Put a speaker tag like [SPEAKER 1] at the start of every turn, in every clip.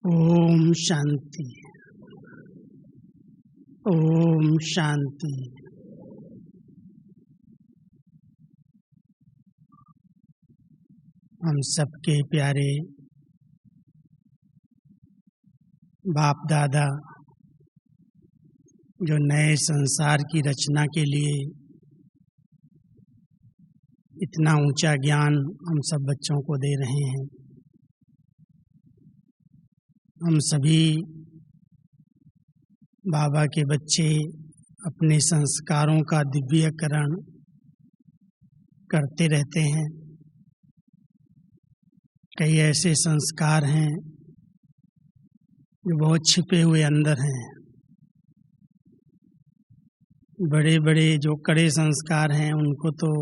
[SPEAKER 1] ओम शांति। ओम शांति। हम सबके प्यारे बाप दादा जो नए संसार की रचना के लिए इतना ऊंचा ज्ञान हम सब बच्चों को दे रहे हैं, हम सभी बाबा के बच्चे अपने संस्कारों का दिव्यकरण करते रहते हैं। कई ऐसे संस्कार हैं जो बहुत छिपे हुए अंदर हैं। बड़े बड़े जो कड़े संस्कार हैं उनको तो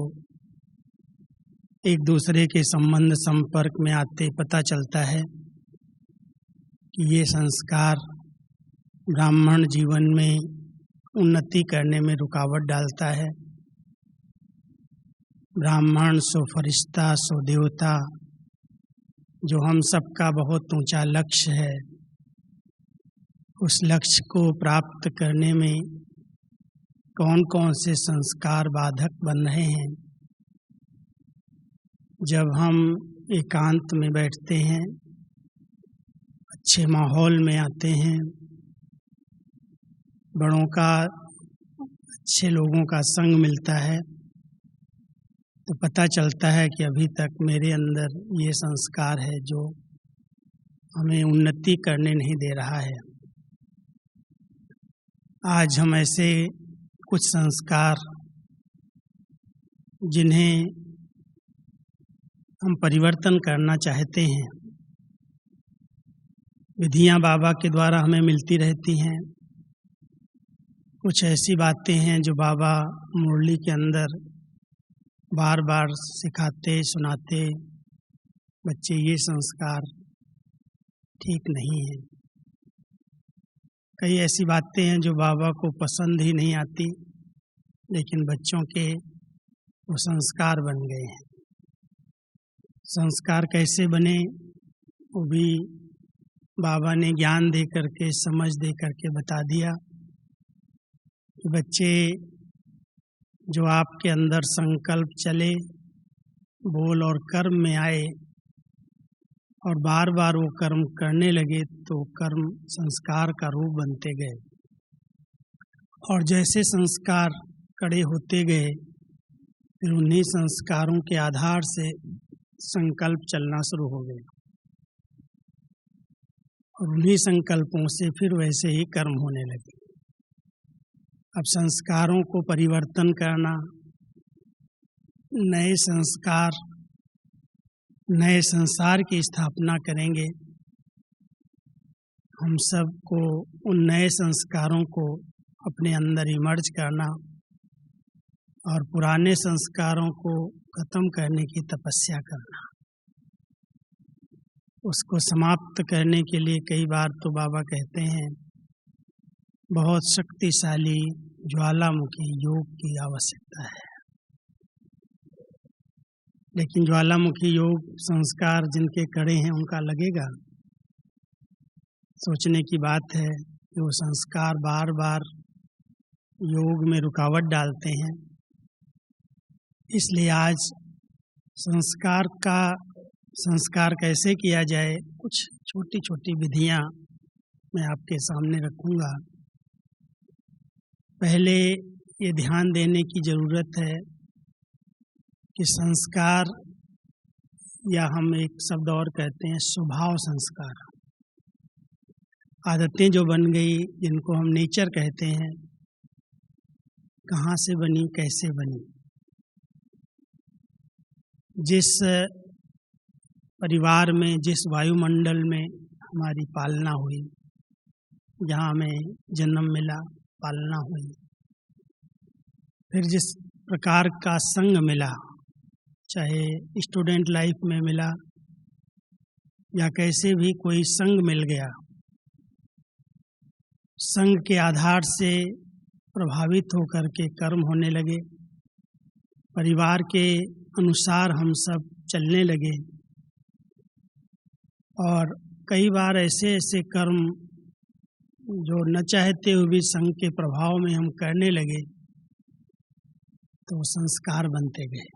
[SPEAKER 1] एक दूसरे के संबंध संपर्क में आते पता चलता है कि ये संस्कार ब्राह्मण जीवन में उन्नति करने में रुकावट डालता है। ब्राह्मण सो फरिश्ता सो देवता, जो हम सबका बहुत ऊंचा लक्ष्य है, उस लक्ष्य को प्राप्त करने में कौन कौन से संस्कार बाधक बन रहे हैं। जब हम एकांत में बैठते हैं, अच्छे माहौल में आते हैं, बड़ों का अच्छे लोगों का संग मिलता है, तो पता चलता है कि अभी तक मेरे अंदर ये संस्कार है जो हमें उन्नति करने नहीं दे रहा है। आज हम ऐसे कुछ संस्कार जिन्हें हम परिवर्तन करना चाहते हैं, विधियां बाबा के द्वारा हमें मिलती रहती हैं। कुछ ऐसी बातें हैं जो बाबा मुरली के अंदर बार बार सिखाते सुनाते, बच्चे ये संस्कार ठीक नहीं है। कई ऐसी बातें हैं जो बाबा को पसंद ही नहीं आती, लेकिन बच्चों के वो संस्कार बन गए हैं। संस्कार कैसे बने वो भी बाबा ने ज्ञान दे करके, समझ दे करके बता दिया कि बच्चे जो आपके अंदर संकल्प चले, बोल और कर्म में आए और बार बार वो कर्म करने लगे, तो कर्म संस्कार का रूप बनते गए। और जैसे संस्कार कड़े होते गए, फिर उन्हीं संस्कारों के आधार से संकल्प चलना शुरू हो गए और उन्हीं संकल्पों से फिर वैसे ही कर्म होने लगे। अब संस्कारों को परिवर्तन करना, नए संस्कार, नए संसार की स्थापना करेंगे। हम सबको उन नए संस्कारों को अपने अंदर इमर्ज करना और पुराने संस्कारों को खत्म करने की तपस्या करना। उसको समाप्त करने के लिए कई बार तो बाबा कहते हैं बहुत शक्तिशाली ज्वालामुखी योग की आवश्यकता है। लेकिन ज्वालामुखी योग संस्कार जिनके कड़े हैं उनका लगेगा। सोचने की बात है कि वो संस्कार बार बार योग में रुकावट डालते हैं। इसलिए आज संस्कार कैसे किया जाए, कुछ छोटी छोटी विधियां मैं आपके सामने रखूंगा। पहले ये ध्यान देने की ज़रूरत है कि संस्कार, या हम एक शब्द और कहते हैं स्वभाव संस्कार, आदतें जो बन गई, जिनको हम नेचर कहते हैं, कहाँ से बनी, कैसे बनी। जिस परिवार में, जिस वायुमंडल में हमारी पालना हुई, जहाँ हमें जन्म मिला, पालना हुई, फिर जिस प्रकार का संग मिला, चाहे स्टूडेंट लाइफ में मिला या कैसे भी कोई संग मिल गया, संग के आधार से प्रभावित होकर के कर्म होने लगे। परिवार के अनुसार हम सब चलने लगे और कई बार ऐसे ऐसे कर्म जो न चाहते हुए भी संग के प्रभाव में हम करने लगे तो संस्कार बनते गए,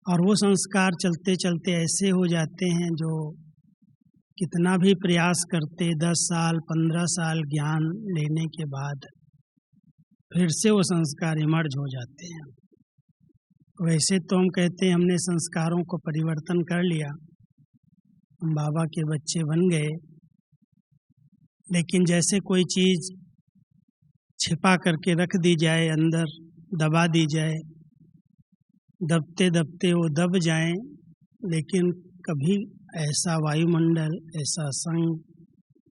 [SPEAKER 1] और वो संस्कार चलते चलते ऐसे हो जाते हैं जो कितना भी प्रयास करते 10 साल 15 साल ज्ञान लेने के बाद फिर से वो संस्कार इमर्ज हो जाते हैं। वैसे तो हम कहते हैं हमने संस्कारों को परिवर्तन कर लिया, हम बाबा के बच्चे बन गए, लेकिन जैसे कोई चीज़ छिपा करके रख दी जाए, अंदर दबा दी जाए, दबते दबते वो दब जाएं, लेकिन कभी ऐसा वायुमंडल, ऐसा संग,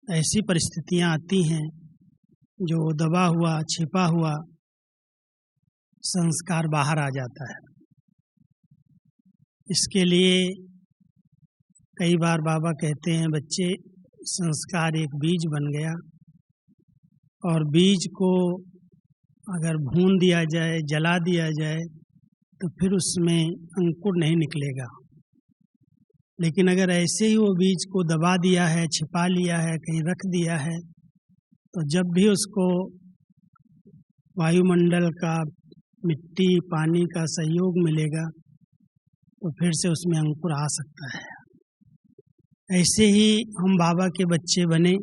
[SPEAKER 1] ऐसी परिस्थितियां आती हैं जो दबा हुआ छिपा हुआ संस्कार बाहर आ जाता है। इसके लिए कई बार बाबा कहते हैं बच्चे, संस्कार एक बीज बन गया, और बीज को अगर भून दिया जाए, जला दिया जाए तो फिर उसमें अंकुर नहीं निकलेगा। लेकिन अगर ऐसे ही वो बीज को दबा दिया है, छिपा लिया है, कहीं रख दिया है, तो जब भी उसको वायुमंडल का, मिट्टी, पानी का सहयोग मिलेगा तो फिर से उसमें अंकुर आ सकता है। ऐसे ही हम बाबा के बच्चे बने,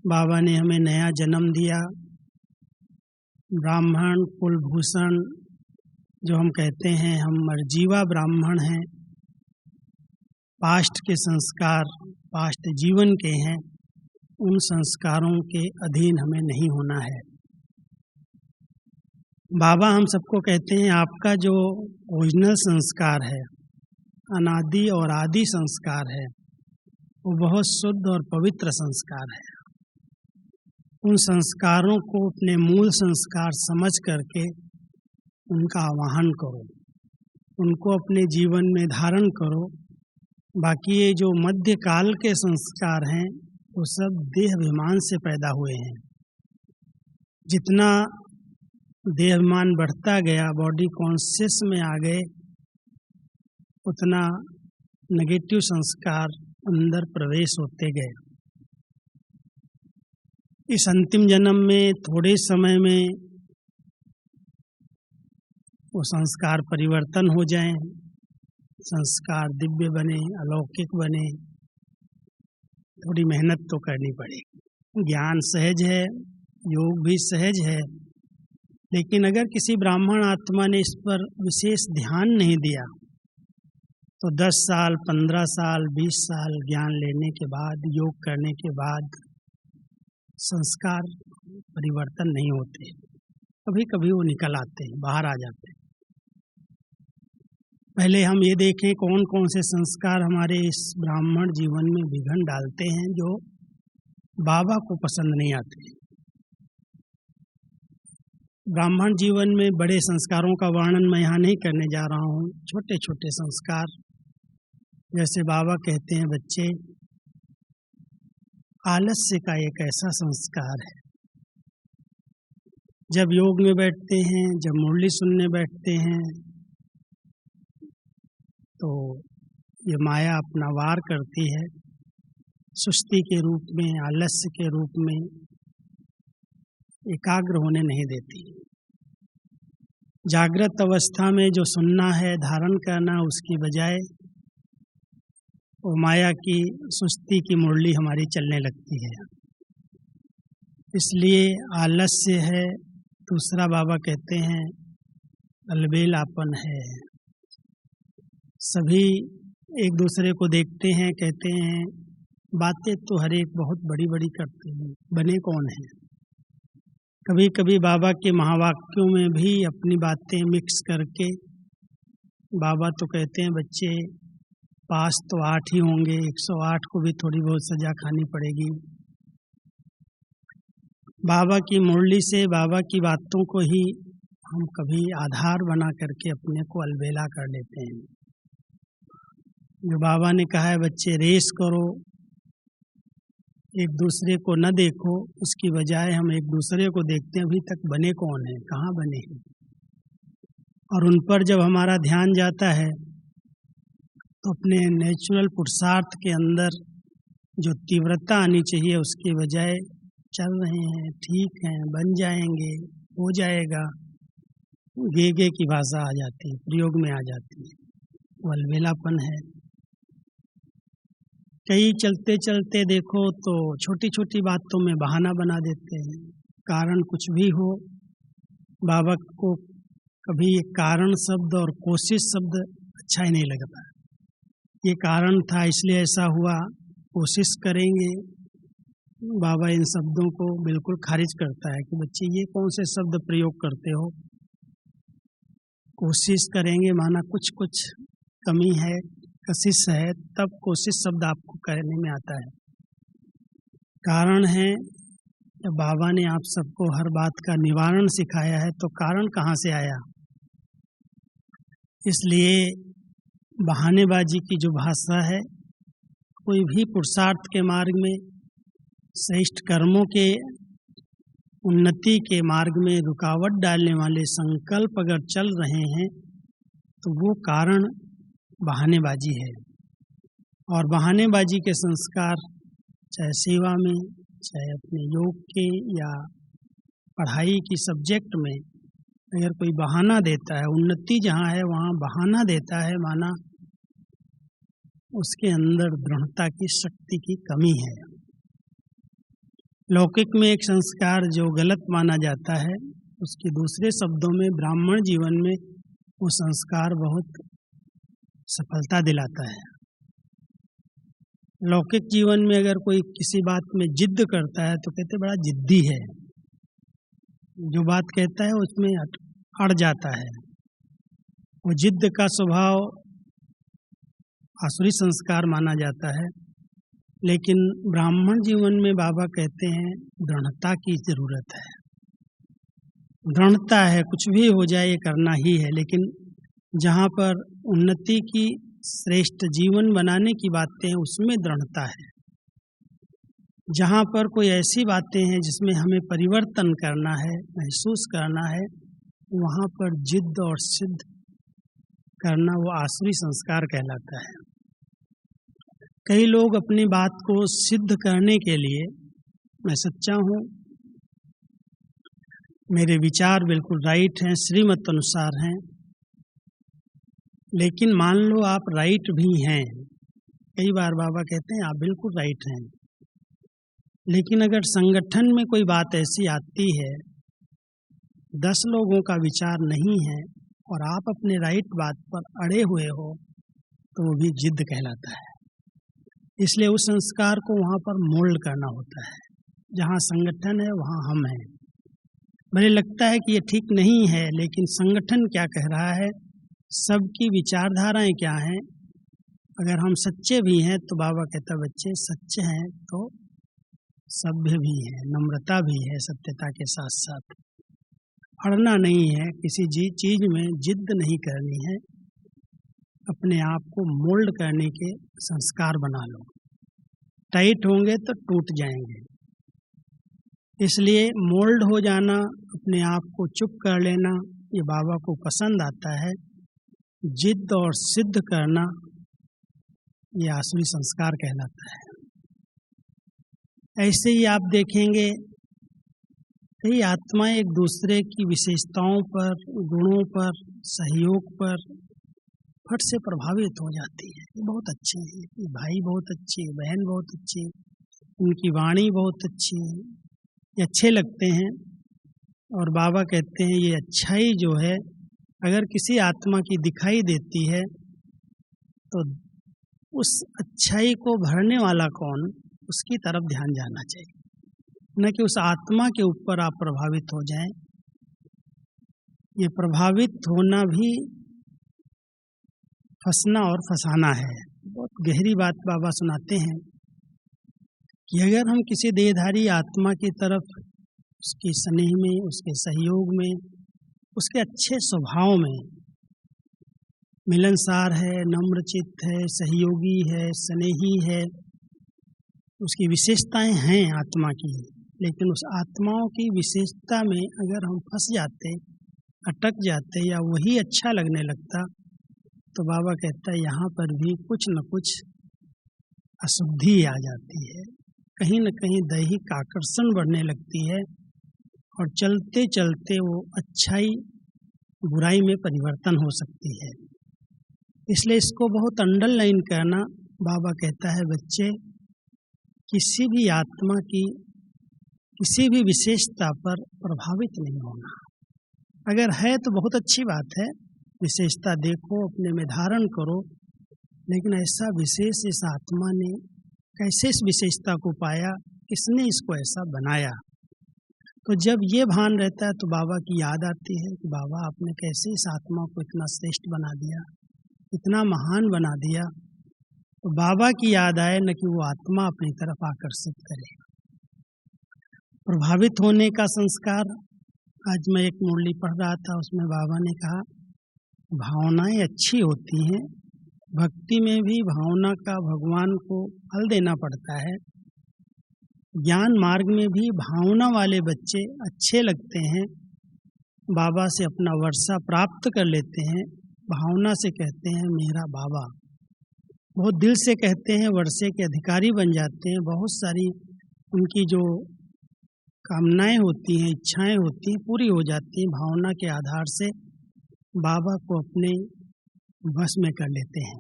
[SPEAKER 1] बाबा ने हमें नया जन्म दिया, ब्राह्मण कुलभूषण जो हम कहते हैं, हम मर्जीवा ब्राह्मण हैं, पास्ट के संस्कार पास्ट जीवन के हैं, उन संस्कारों के अधीन हमें नहीं होना है। बाबा हम सबको कहते हैं आपका जो ओरिजिनल संस्कार है, अनादि और आदि संस्कार है, वो बहुत शुद्ध और पवित्र संस्कार है। उन संस्कारों को अपने मूल संस्कार समझ करके उनका आवाहन करो, उनको अपने जीवन में धारण करो। बाकी ये जो मध्यकाल के संस्कार हैं वो सब देहाभिमान से पैदा हुए हैं। जितना देहाभिमान बढ़ता गया, बॉडी कॉन्शियस में आ गए, उतना नेगेटिव संस्कार अंदर प्रवेश होते गए। इस अंतिम जन्म में थोड़े समय में वो संस्कार परिवर्तन हो जाएं, संस्कार दिव्य बने, अलौकिक बने, थोड़ी मेहनत तो करनी पड़ेगी। ज्ञान सहज है, योग भी सहज है, लेकिन अगर किसी ब्राह्मण आत्मा ने इस पर विशेष ध्यान नहीं दिया तो 10 साल 15 साल 20 साल ज्ञान लेने के बाद, योग करने के बाद संस्कार परिवर्तन नहीं होते। कभी कभी वो निकल आते हैं, बाहर आ जाते हैं। पहले हम ये देखें कौन कौन से संस्कार हमारे इस ब्राह्मण जीवन में विघ्न डालते हैं, जो बाबा को पसंद नहीं आते। ब्राह्मण जीवन में बड़े संस्कारों का वर्णन मैं यहाँ नहीं करने जा रहा हूँ, छोटे छोटे संस्कार। जैसे बाबा कहते हैं बच्चे, आलस्य का एक ऐसा संस्कार है, जब योग में बैठते हैं, जब मुरली सुनने बैठते हैं, तो ये माया अपना वार करती है, सुस्ती के रूप में, आलस्य के रूप में एकाग्र होने नहीं देती। जागृत अवस्था में जो सुनना है, धारण करना, उसकी बजाय वो माया की सुस्ती की मुरली हमारी चलने लगती है। इसलिए आलस्य है। दूसरा बाबा कहते हैं अलबेलापन है। सभी एक दूसरे को देखते हैं, कहते हैं बातें तो हर एक बहुत बड़ी बड़ी करते हैं, बने कौन हैं। कभी कभी बाबा के महावाक्यों में भी अपनी बातें मिक्स करके, बाबा तो कहते हैं बच्चे पास तो 8 ही होंगे, 108 को भी थोड़ी बहुत सजा खानी पड़ेगी। बाबा की मुरली से, बाबा की बातों को ही हम कभी आधार बना करके अपने को अलबेला कर लेते हैं। जो बाबा ने कहा है बच्चे रेस करो, एक दूसरे को न देखो, उसकी बजाय हम एक दूसरे को देखते हैं अभी तक बने कौन है, कहाँ बने हैं। और उन पर जब हमारा ध्यान जाता है तो अपने नेचुरल पुरुषार्थ के अंदर जो तीव्रता आनी चाहिए उसके बजाय चल रहे हैं, ठीक हैं, बन जाएंगे, हो जाएगा, गे की भाषा आ जाती है, प्रयोग में आ जाती है, वलवेलापन है। कई चलते चलते देखो तो छोटी छोटी बातों में बहाना बना देते हैं, कारण कुछ भी हो। बाबा को कभी ये कारण शब्द और कोशिश शब्द अच्छा ही नहीं लगता। ये कारण था इसलिए ऐसा हुआ, कोशिश करेंगे, बाबा इन शब्दों को बिल्कुल खारिज करता है कि बच्चे ये कौन से शब्द प्रयोग करते हो। कोशिश करेंगे माना कुछ कुछ कमी है, कशिश है, तब कोशिश शब्द आपको कहने में आता है। कारण है, जब बाबा ने आप सबको हर बात का निवारण सिखाया है तो कारण कहाँ से आया। इसलिए बहानेबाजी की जो भाषा है, कोई भी पुरुषार्थ के मार्ग में, श्रेष्ठ कर्मों के उन्नति के मार्ग में रुकावट डालने वाले संकल्प अगर चल रहे हैं तो वो कारण बहानेबाजी है। और बहानेबाजी के संस्कार चाहे सेवा में, चाहे अपने योग के या पढ़ाई की सब्जेक्ट में, अगर कोई बहाना देता है, उन्नति जहाँ है वहाँ बहाना देता है, माना उसके अंदर दृढ़ता की शक्ति की कमी है। लौकिक में एक संस्कार जो गलत माना जाता है, उसके दूसरे शब्दों में ब्राह्मण जीवन में वो संस्कार बहुत सफलता दिलाता है। लौकिक जीवन में अगर कोई किसी बात में जिद करता है तो कहते बड़ा जिद्दी है, जो बात कहता है उसमें अड़ जाता है। वो जिद का स्वभाव आसुरी संस्कार माना जाता है। लेकिन ब्राह्मण जीवन में बाबा कहते हैं दृढ़ता की जरूरत है। दृढ़ता है, कुछ भी हो जाए ये करना ही है। लेकिन जहाँ पर उन्नति की, श्रेष्ठ जीवन बनाने की बातें हैं उसमें दृढ़ता है। जहाँ पर कोई ऐसी बातें हैं जिसमें हमें परिवर्तन करना है, महसूस करना है, वहाँ पर जिद और सिद्ध करना वो आसुरी संस्कार कहलाता है। कई लोग अपनी बात को सिद्ध करने के लिए, मैं सच्चा हूँ, मेरे विचार बिल्कुल राइट हैं, श्रीमत अनुसार हैं, लेकिन मान लो आप राइट भी हैं, कई बार बाबा कहते हैं आप बिल्कुल राइट हैं, लेकिन अगर संगठन में कोई बात ऐसी आती है, 10 लोगों का विचार नहीं है और आप अपने राइट बात पर अड़े हुए हो, तो वो भी जिद कहलाता है। इसलिए उस संस्कार को वहाँ पर मोल्ड करना होता है। जहाँ संगठन है वहाँ हम हैं। भले लगता है कि ये ठीक नहीं है, लेकिन संगठन क्या कह रहा है, सबकी विचारधाराएं क्या हैं। अगर हम सच्चे भी हैं तो बाबा कहता बच्चे सच्चे हैं तो सभ्य भी है, नम्रता भी है, सत्यता के साथ साथ अड़ना नहीं है, किसी चीज में जिद नहीं करनी है, अपने आप को मोल्ड करने के संस्कार बना लो। टाइट होंगे तो टूट जाएंगे। इसलिए मोल्ड हो जाना, अपने आप को चुप कर लेना, ये बाबा को पसंद आता है। जिद और सिद्ध करना ये आसुरी संस्कार कहलाता है। ऐसे ही आप देखेंगे कई आत्माएं एक दूसरे की विशेषताओं पर, गुणों पर, सहयोग पर फट से प्रभावित हो जाती है। ये बहुत अच्छे हैं, ये भाई बहुत अच्छे, बहन बहुत अच्छी, उनकी वाणी बहुत अच्छी है, ये अच्छे लगते हैं। और बाबा कहते हैं ये अच्छाई जो है अगर किसी आत्मा की दिखाई देती है तो उस अच्छाई को भरने वाला कौन, उसकी तरफ ध्यान जाना चाहिए, न कि उस आत्मा के ऊपर आप प्रभावित हो जाएं। ये प्रभावित होना भी फंसना और फंसाना है। बहुत गहरी बात बाबा सुनाते हैं कि अगर हम किसी देहधारी आत्मा की तरफ उसके स्नेह में, उसके सहयोग में, उसके अच्छे स्वभाव में, मिलनसार है, नम्रचित्त है, सहयोगी है, स्नेही है, उसकी विशेषताएं हैं आत्मा की, लेकिन उस आत्माओं की विशेषता में अगर हम फंस जाते, अटक जाते या वही अच्छा लगने लगता, तो बाबा कहता है यहाँ पर भी कुछ न कुछ अशुद्धि आ जाती है, कहीं न कहीं दैहिक आकर्षण बढ़ने लगती है और चलते चलते वो अच्छाई बुराई में परिवर्तन हो सकती है। इसलिए इसको बहुत अंडरलाइन करना। बाबा कहता है बच्चे किसी भी आत्मा की किसी भी विशेषता पर प्रभावित नहीं होना। अगर है तो बहुत अच्छी बात है, विशेषता देखो, अपने में धारण करो, लेकिन ऐसा विशेष इस आत्मा ने कैसे इस विशेषता को पाया, किसने इसको ऐसा बनाया। तो जब ये भान रहता है तो बाबा की याद आती है कि बाबा आपने कैसे इस आत्मा को इतना श्रेष्ठ बना दिया, इतना महान बना दिया। तो बाबा की याद आए न कि वो आत्मा अपनी तरफ आकर्षित करे। प्रभावित होने का संस्कार, आज मैं एक मुरली पढ़ रहा था, उसमें बाबा ने कहा भावनाएं अच्छी होती हैं, भक्ति में भी भावना का भगवान को फल देना पड़ता है। ज्ञान मार्ग में भी भावना वाले बच्चे अच्छे लगते हैं, बाबा से अपना वर्षा प्राप्त कर लेते हैं, भावना से कहते हैं मेरा बाबा, बहुत दिल से कहते हैं, वर्षे के अधिकारी बन जाते हैं। बहुत सारी उनकी जो कामनाएं होती हैं, इच्छाएं होती हैं, पूरी हो जाती हैं। भावना के आधार से बाबा को अपने बस में कर लेते हैं।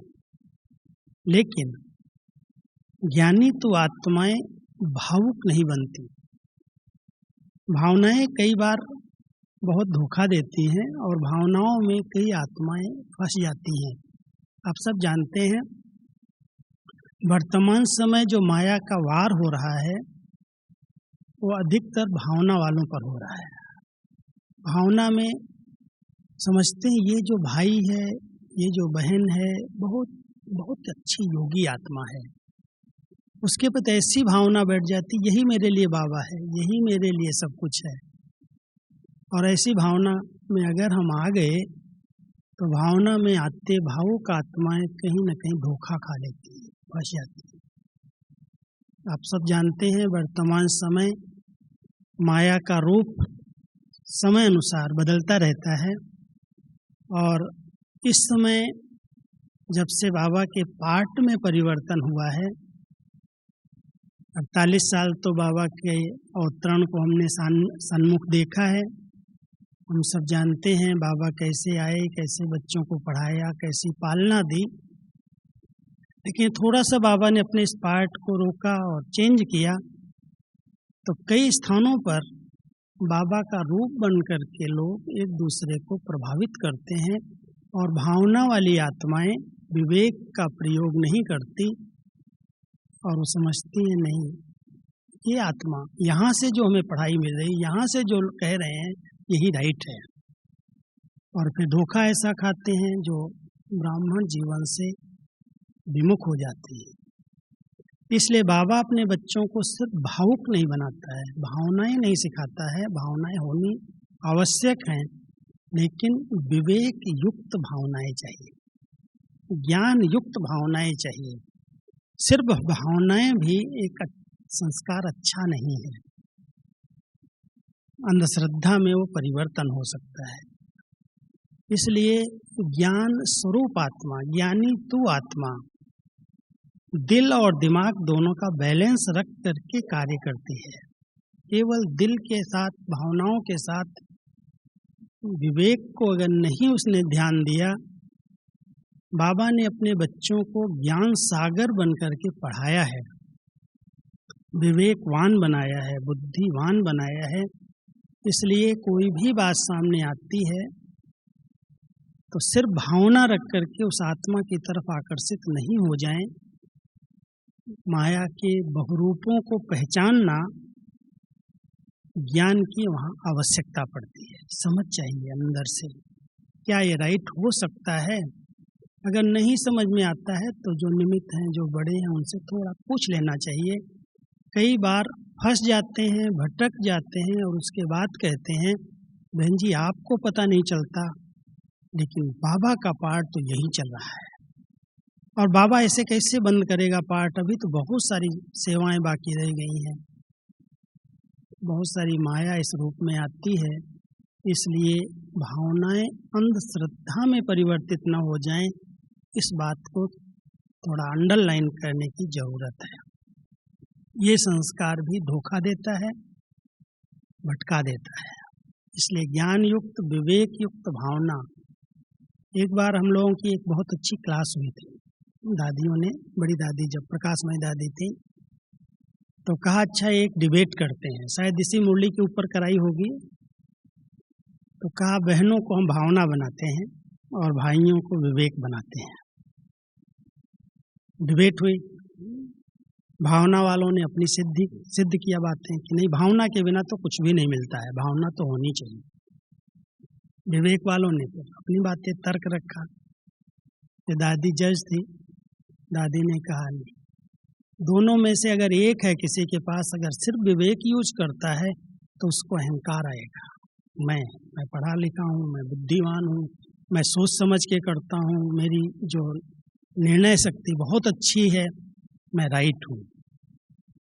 [SPEAKER 1] लेकिन ज्ञानी तो आत्माएं भावुक नहीं बनती। भावनाएं कई बार बहुत धोखा देती हैं और भावनाओं में कई आत्माएं फंस जाती हैं। आप सब जानते हैं वर्तमान समय जो माया का वार हो रहा है वो अधिकतर भावना वालों पर हो रहा है। भावना में समझते हैं ये जो भाई है, ये जो बहन है, बहुत बहुत अच्छी योगी आत्मा है, उसके प्रति ऐसी भावना बैठ जाती यही मेरे लिए बाबा है, यही मेरे लिए सब कुछ है। और ऐसी भावना में अगर हम आ गए तो भावना में आते भावुक आत्माएं कहीं न कहीं धोखा खा लेती है, फंस जाती है। आप सब जानते हैं वर्तमान समय माया का रूप समय अनुसार बदलता रहता है और इस समय जब से बाबा के पाठ में परिवर्तन हुआ है, 48 साल तो बाबा के अवतरण को हमने सन्मुख देखा है। हम सब जानते हैं बाबा कैसे आए, कैसे बच्चों को पढ़ाया, कैसी पालना दी। लेकिन थोड़ा सा बाबा ने अपने इस पाठ को रोका और चेंज किया तो कई स्थानों पर बाबा का रूप बन कर के लोग एक दूसरे को प्रभावित करते हैं और भावना वाली आत्माएं विवेक का प्रयोग नहीं करती और वो समझती है नहीं ये आत्मा यहाँ से जो हमें पढ़ाई मिल रही, यहाँ से जो कह रहे हैं यही राइट है। और फिर धोखा ऐसा खाते हैं जो ब्राह्मण जीवन से विमुख हो जाती है। इसलिए बाबा अपने बच्चों को सिर्फ भावुक नहीं बनाता है, भावनाएं नहीं सिखाता है। भावनाएं होनी आवश्यक हैं, लेकिन विवेक युक्त भावनाएं चाहिए, ज्ञान युक्त भावनाएं चाहिए। सिर्फ भावनाएं भी एक संस्कार अच्छा नहीं है। अंधश्रद्धा में वो परिवर्तन हो सकता है। इसलिए ज्ञान स्वरूप आत्मा, ज्ञानी तू आत्मा, दिल और दिमाग दोनों का बैलेंस रख करके कार्य करती है। केवल दिल के साथ, भावनाओं के साथ विवेक को अगर नहीं उसने ध्यान दिया, बाबा ने अपने बच्चों को ज्ञान सागर बन करके पढ़ाया है, विवेकवान बनाया है, बुद्धिवान बनाया है। इसलिए कोई भी बात सामने आती है तो सिर्फ भावना रख करके उस आत्मा की तरफ आकर्षित नहीं हो जाएं। माया के बहुरूपों को पहचानना ज्ञान की वहाँ आवश्यकता पड़ती है। समझ चाहिए अंदर से, क्या ये राइट हो सकता है। अगर नहीं समझ में आता है तो जो निमित्त हैं, जो बड़े हैं, उनसे थोड़ा पूछ लेना चाहिए। कई बार फंस जाते हैं, भटक जाते हैं और उसके बाद कहते हैं बहन जी आपको पता नहीं चलता, लेकिन बाबा का पाठ तो यही चल रहा है। और बाबा ऐसे कैसे बंद करेगा पाठ, अभी तो बहुत सारी सेवाएं बाकी रह गई हैं, बहुत सारी माया इस रूप में आती है। इसलिए भावनाएं अंधश्रद्धा में परिवर्तित न हो जाएं, इस बात को थोड़ा अंडरलाइन करने की जरूरत है। ये संस्कार भी धोखा देता है, भटका देता है। इसलिए ज्ञान युक्त, विवेक युक्त भावना। एक बार हम लोगों की एक बहुत अच्छी क्लास हुई थी, दादियों ने, बड़ी दादी जब प्रकाशमय दादी थी, तो कहा अच्छा एक डिबेट करते हैं, शायद इसी मुरली के ऊपर कराई होगी। तो कहा बहनों को हम भावना बनाते हैं और भाइयों को विवेक बनाते हैं। डिबेट हुई, भावना वालों ने अपनी सिद्ध किया बातें कि नहीं, भावना के बिना तो कुछ भी नहीं मिलता है, भावना तो होनी चाहिए। विवेक वालों ने तो अपनी बातें तर्क रखा। ये दादी जज थी, दादी ने कहा नहीं, दोनों में से अगर एक है किसी के पास, अगर सिर्फ विवेक यूज करता है तो उसको अहंकार आएगा। मैं पढ़ा लिखा हूँ, मैं बुद्धिमान हूँ, मैं सोच समझ के करता हूँ, मेरी जो निर्णय शक्ति बहुत अच्छी है, मैं राइट हूँ।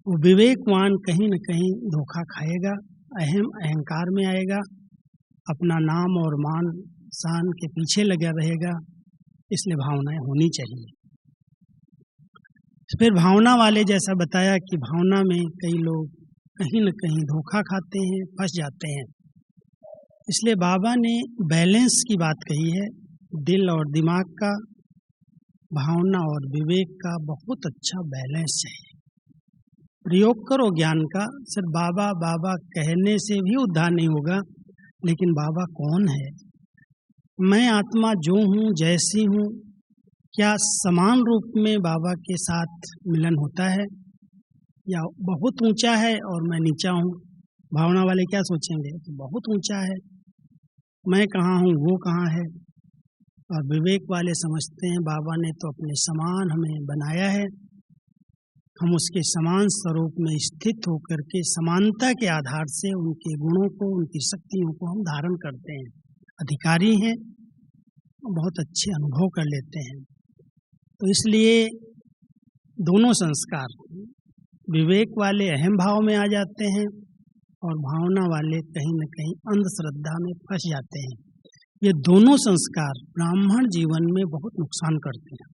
[SPEAKER 1] वो विवेकवान कहीं न कहीं धोखा खाएगा, अहंकार में आएगा, अपना नाम और मान शान के पीछे लगा रहेगा। इसलिए भावनाएं होनी चाहिए। फिर भावना वाले, जैसा बताया कि भावना में कई लोग कहीं न कहीं धोखा खाते हैं, फंस जाते हैं। इसलिए बाबा ने बैलेंस की बात कही है, दिल और दिमाग का, भावना और विवेक का बहुत अच्छा बैलेंस चाहिए। प्रयोग करो ज्ञान का, सिर्फ बाबा बाबा कहने से भी उद्धार नहीं होगा। लेकिन बाबा कौन है? मैं आत्मा जो हूँ, जैसी हूँ, क्या समान रूप में बाबा के साथ मिलन होता है, या बहुत ऊंचा है और मैं नीचा हूँ? भावना वाले क्या सोचेंगे कि बहुत ऊंचा है, मैं कहाँ हूँ, वो कहाँ है। और विवेक वाले समझते हैं बाबा ने तो अपने समान हमें बनाया है, हम उसके समान स्वरूप में स्थित होकर के समानता के आधार से उनके गुणों को, उनकी शक्तियों को हम धारण करते हैं, अधिकारी हैं, बहुत अच्छे अनुभव कर लेते हैं। तो इसलिए दोनों संस्कार, विवेक वाले अहम भाव में आ जाते हैं और भावना वाले कहीं न कहीं अंधश्रद्धा में फंस जाते हैं। ये दोनों संस्कार ब्राह्मण जीवन में बहुत नुकसान करते हैं।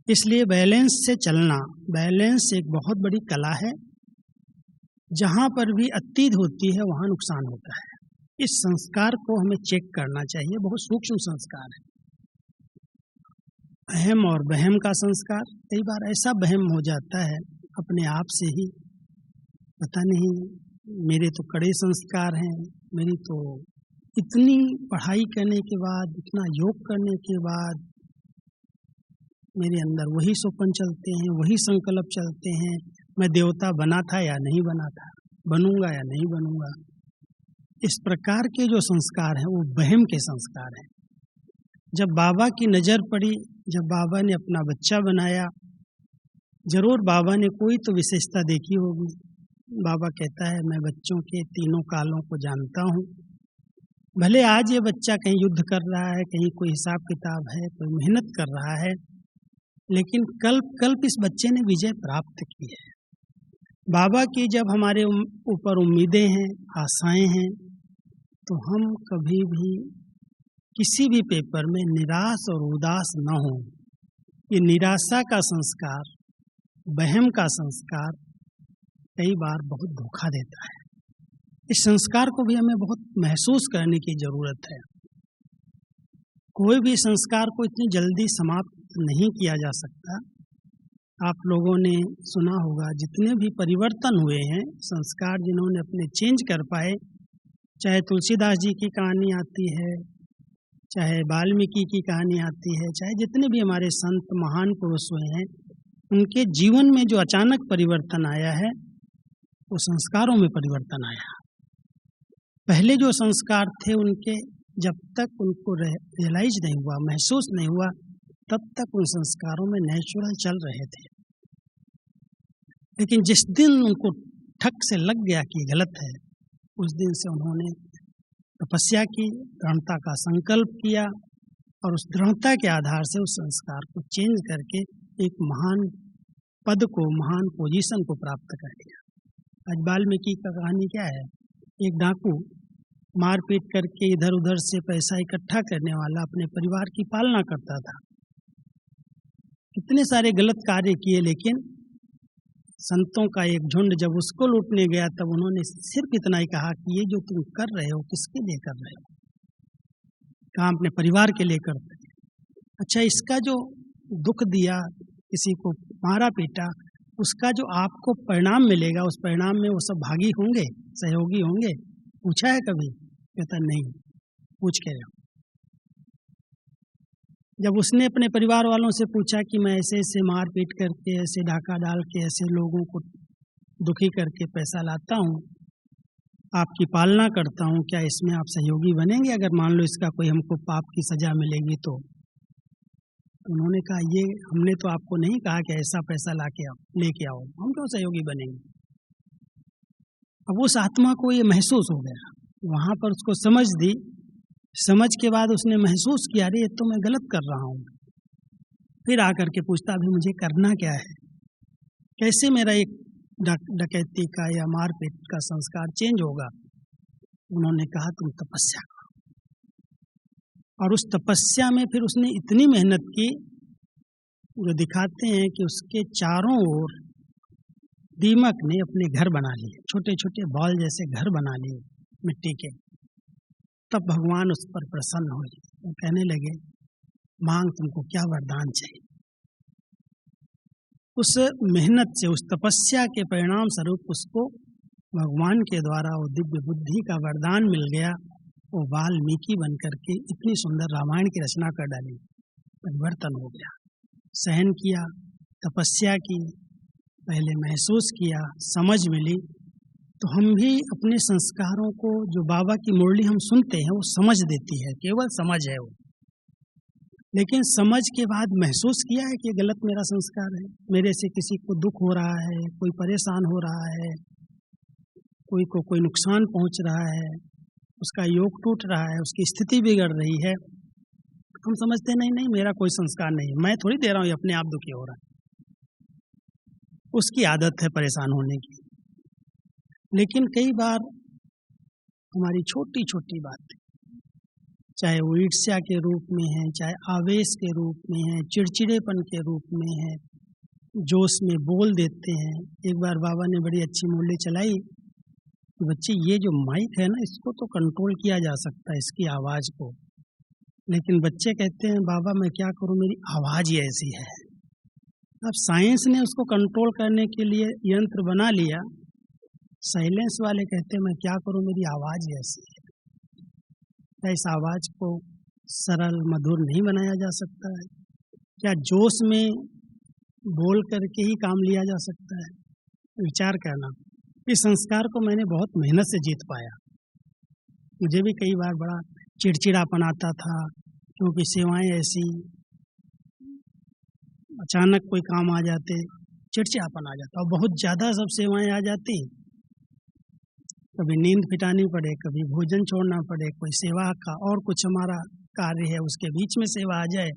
[SPEAKER 1] इसलिए बैलेंस से चलना, बैलेंस एक बहुत बड़ी कला है। जहाँ पर भी अति होती है वहाँ नुकसान होता है। इस संस्कार को हमें चेक करना चाहिए, बहुत सूक्ष्म संस्कार है। अहम और वहम का संस्कार, कई बार ऐसा वहम हो जाता है अपने आप से ही, पता नहीं मेरे तो कड़े संस्कार हैं, मेरी तो इतनी पढ़ाई करने के बाद, इतना योग करने के बाद मेरे अंदर वही स्वप्न चलते हैं, वही संकल्प चलते हैं, मैं देवता बना था या नहीं बना था, बनूंगा या नहीं बनूंगा। इस प्रकार के जो संस्कार हैं वो वहम के संस्कार हैं। जब बाबा की नज़र पड़ी, जब बाबा ने अपना बच्चा बनाया, जरूर बाबा ने कोई तो विशेषता देखी होगी। बाबा कहता है मैं बच्चों के तीनों कालों को जानता हूँ। भले आज ये बच्चा कहीं युद्ध कर रहा है, कहीं कोई हिसाब किताब है, कोई मेहनत कर रहा है, लेकिन कल्प इस बच्चे ने विजय प्राप्त की है। बाबा की जब हमारे ऊपर उम्मीदें हैं, आशाएं हैं, तो हम कभी भी किसी भी पेपर में निराश और उदास न हो। ये निराशा का संस्कार, वहम का संस्कार कई बार बहुत धोखा देता है। इस संस्कार को भी हमें बहुत महसूस करने की जरूरत है। कोई भी संस्कार को इतनी जल्दी समाप्त नहीं किया जा सकता। आप लोगों ने सुना होगा जितने भी परिवर्तन हुए हैं, संस्कार जिन्होंने अपने चेंज कर पाए, चाहे तुलसीदास जी की कहानी आती है, चाहे वाल्मीकि की कहानी आती है, चाहे जितने भी हमारे संत महान पुरुष हुए हैं, उनके जीवन में जो अचानक परिवर्तन आया है वो संस्कारों में परिवर्तन आया। पहले जो संस्कार थे उनके, जब तक उनको रियलाइज नहीं हुआ, महसूस नहीं हुआ, तब तक उन संस्कारों में नेचुरल चल रहे थे। लेकिन जिस दिन उनको ठक से लग गया कि गलत है, उस दिन से उन्होंने तपस्या की, दृढ़ता का संकल्प किया और उस दृढ़ता के आधार से उस संस्कार को चेंज करके एक महान पद को, महान पोजीशन को प्राप्त कर लिया। आज वाल्मीकि का कहानी क्या है? एक डाकू मारपीट करके इधर उधर से पैसा इकट्ठा करने वाला अपने परिवार की पालना करता था। कितने सारे गलत कार्य किए, लेकिन संतों का एक झुंड जब उसको लूटने गया तब उन्होंने सिर्फ इतना ही कहा कि ये जो तुम कर रहे हो किसके लिए कर रहे हो? कहाँ अपने परिवार के लिए करते हैं। अच्छा, इसका जो दुख दिया, किसी को मारा पीटा, उसका जो आपको परिणाम मिलेगा, उस परिणाम में वो सब भागी होंगे, सहयोगी होंगे? पूछा है कभी? कहता नहीं, पूछ के जाओ। जब उसने अपने परिवार वालों से पूछा कि मैं ऐसे ऐसे मार पीट करके, ऐसे डाका डाल के, ऐसे लोगों को दुखी करके पैसा लाता हूँ, आपकी पालना करता हूँ, क्या इसमें आप सहयोगी बनेंगे अगर मान लो इसका कोई हमको पाप की सजा मिलेगी तो? उन्होंने कहा ये हमने तो आपको नहीं कहा कि ऐसा पैसा लेके आओ, हम क्यों सहयोगी बनेंगे? अब उस आत्मा को ये महसूस हो गया, वहाँ पर उसको समझ दी। समझ के बाद उसने महसूस किया, अरे ये तो मैं गलत कर रहा हूँ। फिर आकर के पूछता, अभी मुझे करना क्या है? कैसे मेरा एक डकैती का या मारपीट का संस्कार चेंज होगा? उन्होंने कहा तुम तपस्या करो। और उस तपस्या में फिर उसने इतनी मेहनत की, जो दिखाते हैं कि उसके चारों ओर दीमक ने अपने घर बना लिए, छोटे छोटे बॉल जैसे घर बना लिए मिट्टी के। तब भगवान उस पर प्रसन्न हुए, वो कहने लगे मांग, तुमको क्या वरदान चाहिए? उस मेहनत से, उस तपस्या के परिणाम स्वरूप उसको भगवान के द्वारा वो दिव्य बुद्धि का वरदान मिल गया। वो वाल्मीकि बन करके इतनी सुंदर रामायण की रचना कर डाली। परिवर्तन हो गया, सहन किया, तपस्या की, पहले महसूस किया, समझ मिली। तो हम भी अपने संस्कारों को, जो बाबा की मुरली हम सुनते हैं वो समझ देती है, केवल समझ है वो, लेकिन समझ के बाद महसूस किया है कि गलत मेरा संस्कार है, मेरे से किसी को दुख हो रहा है, कोई परेशान हो रहा है, कोई को कोई नुकसान पहुंच रहा है, उसका योग टूट रहा है, उसकी स्थिति बिगड़ रही है। हम समझते नहीं नहीं मेरा कोई संस्कार नहीं है, मैं थोड़ी दे रहा हूँ, ये अपने आप दुखी हो रहा है, उसकी आदत है परेशान होने की। लेकिन कई बार हमारी छोटी छोटी बातें, चाहे वो ईर्ष्या के रूप में है, चाहे आवेश के रूप में है, चिड़चिड़ेपन के रूप में है, जोश में बोल देते हैं। एक बार बाबा ने बड़ी अच्छी मुरली चलाई, बच्चे ये जो माइक है ना, इसको तो कंट्रोल किया जा सकता है, इसकी आवाज़ को, लेकिन बच्चे कहते हैं बाबा मैं क्या करूं, मेरी आवाज़ ही ऐसी है। अब साइंस ने उसको कंट्रोल करने के लिए यंत्र बना लिया, साइलेंस वाले कहते हैं मैं क्या करूं, मेरी आवाज़ ही ऐसी है। क्या इस आवाज़ को सरल मधुर नहीं बनाया जा सकता है? क्या जोश में बोल करके ही काम लिया जा सकता है? विचार करना। इस संस्कार को मैंने बहुत मेहनत से जीत पाया। मुझे भी कई बार बड़ा चिड़चिड़ापन आता था, क्योंकि सेवाएं ऐसी, अचानक कोई काम आ जाते, चिड़चिड़ापन आ जाता, और बहुत ज़्यादा सब सेवाएं आ जाती, कभी नींद फिटानी पड़े, कभी भोजन छोड़ना पड़े, कोई सेवा का और कुछ हमारा कार्य है उसके बीच में सेवा आ जाए,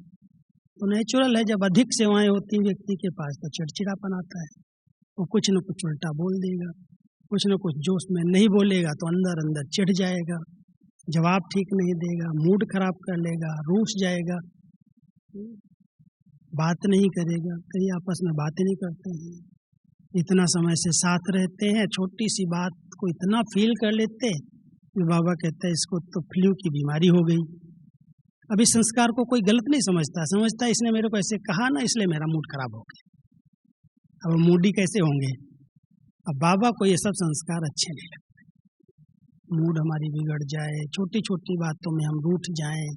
[SPEAKER 1] तो नेचुरल है जब अधिक सेवाएं होती व्यक्ति के पास तो चिड़चिड़ापन आता है। वो कुछ न कुछ उल्टा बोल देगा, कुछ न कुछ जोश में नहीं बोलेगा तो अंदर अंदर चिढ़ जाएगा, जवाब ठीक नहीं देगा, मूड खराब कर लेगा, रूठ जाएगा, बात नहीं करेगा। कई आपस में बातें नहीं करते हैं, इतना समय से साथ रहते हैं, छोटी सी बात को इतना फील कर लेते कि बाबा कहते हैं इसको तो फ्लू की बीमारी हो गई। अब इस संस्कार को कोई गलत नहीं समझता इसने मेरे को ऐसे कहा ना, इसलिए मेरा मूड खराब हो गया। अब मूडी कैसे होंगे? अब बाबा को ये सब संस्कार अच्छे नहीं लगते। मूड हमारी बिगड़ जाए, छोटी छोटी बातों में हम रूठ जाएं,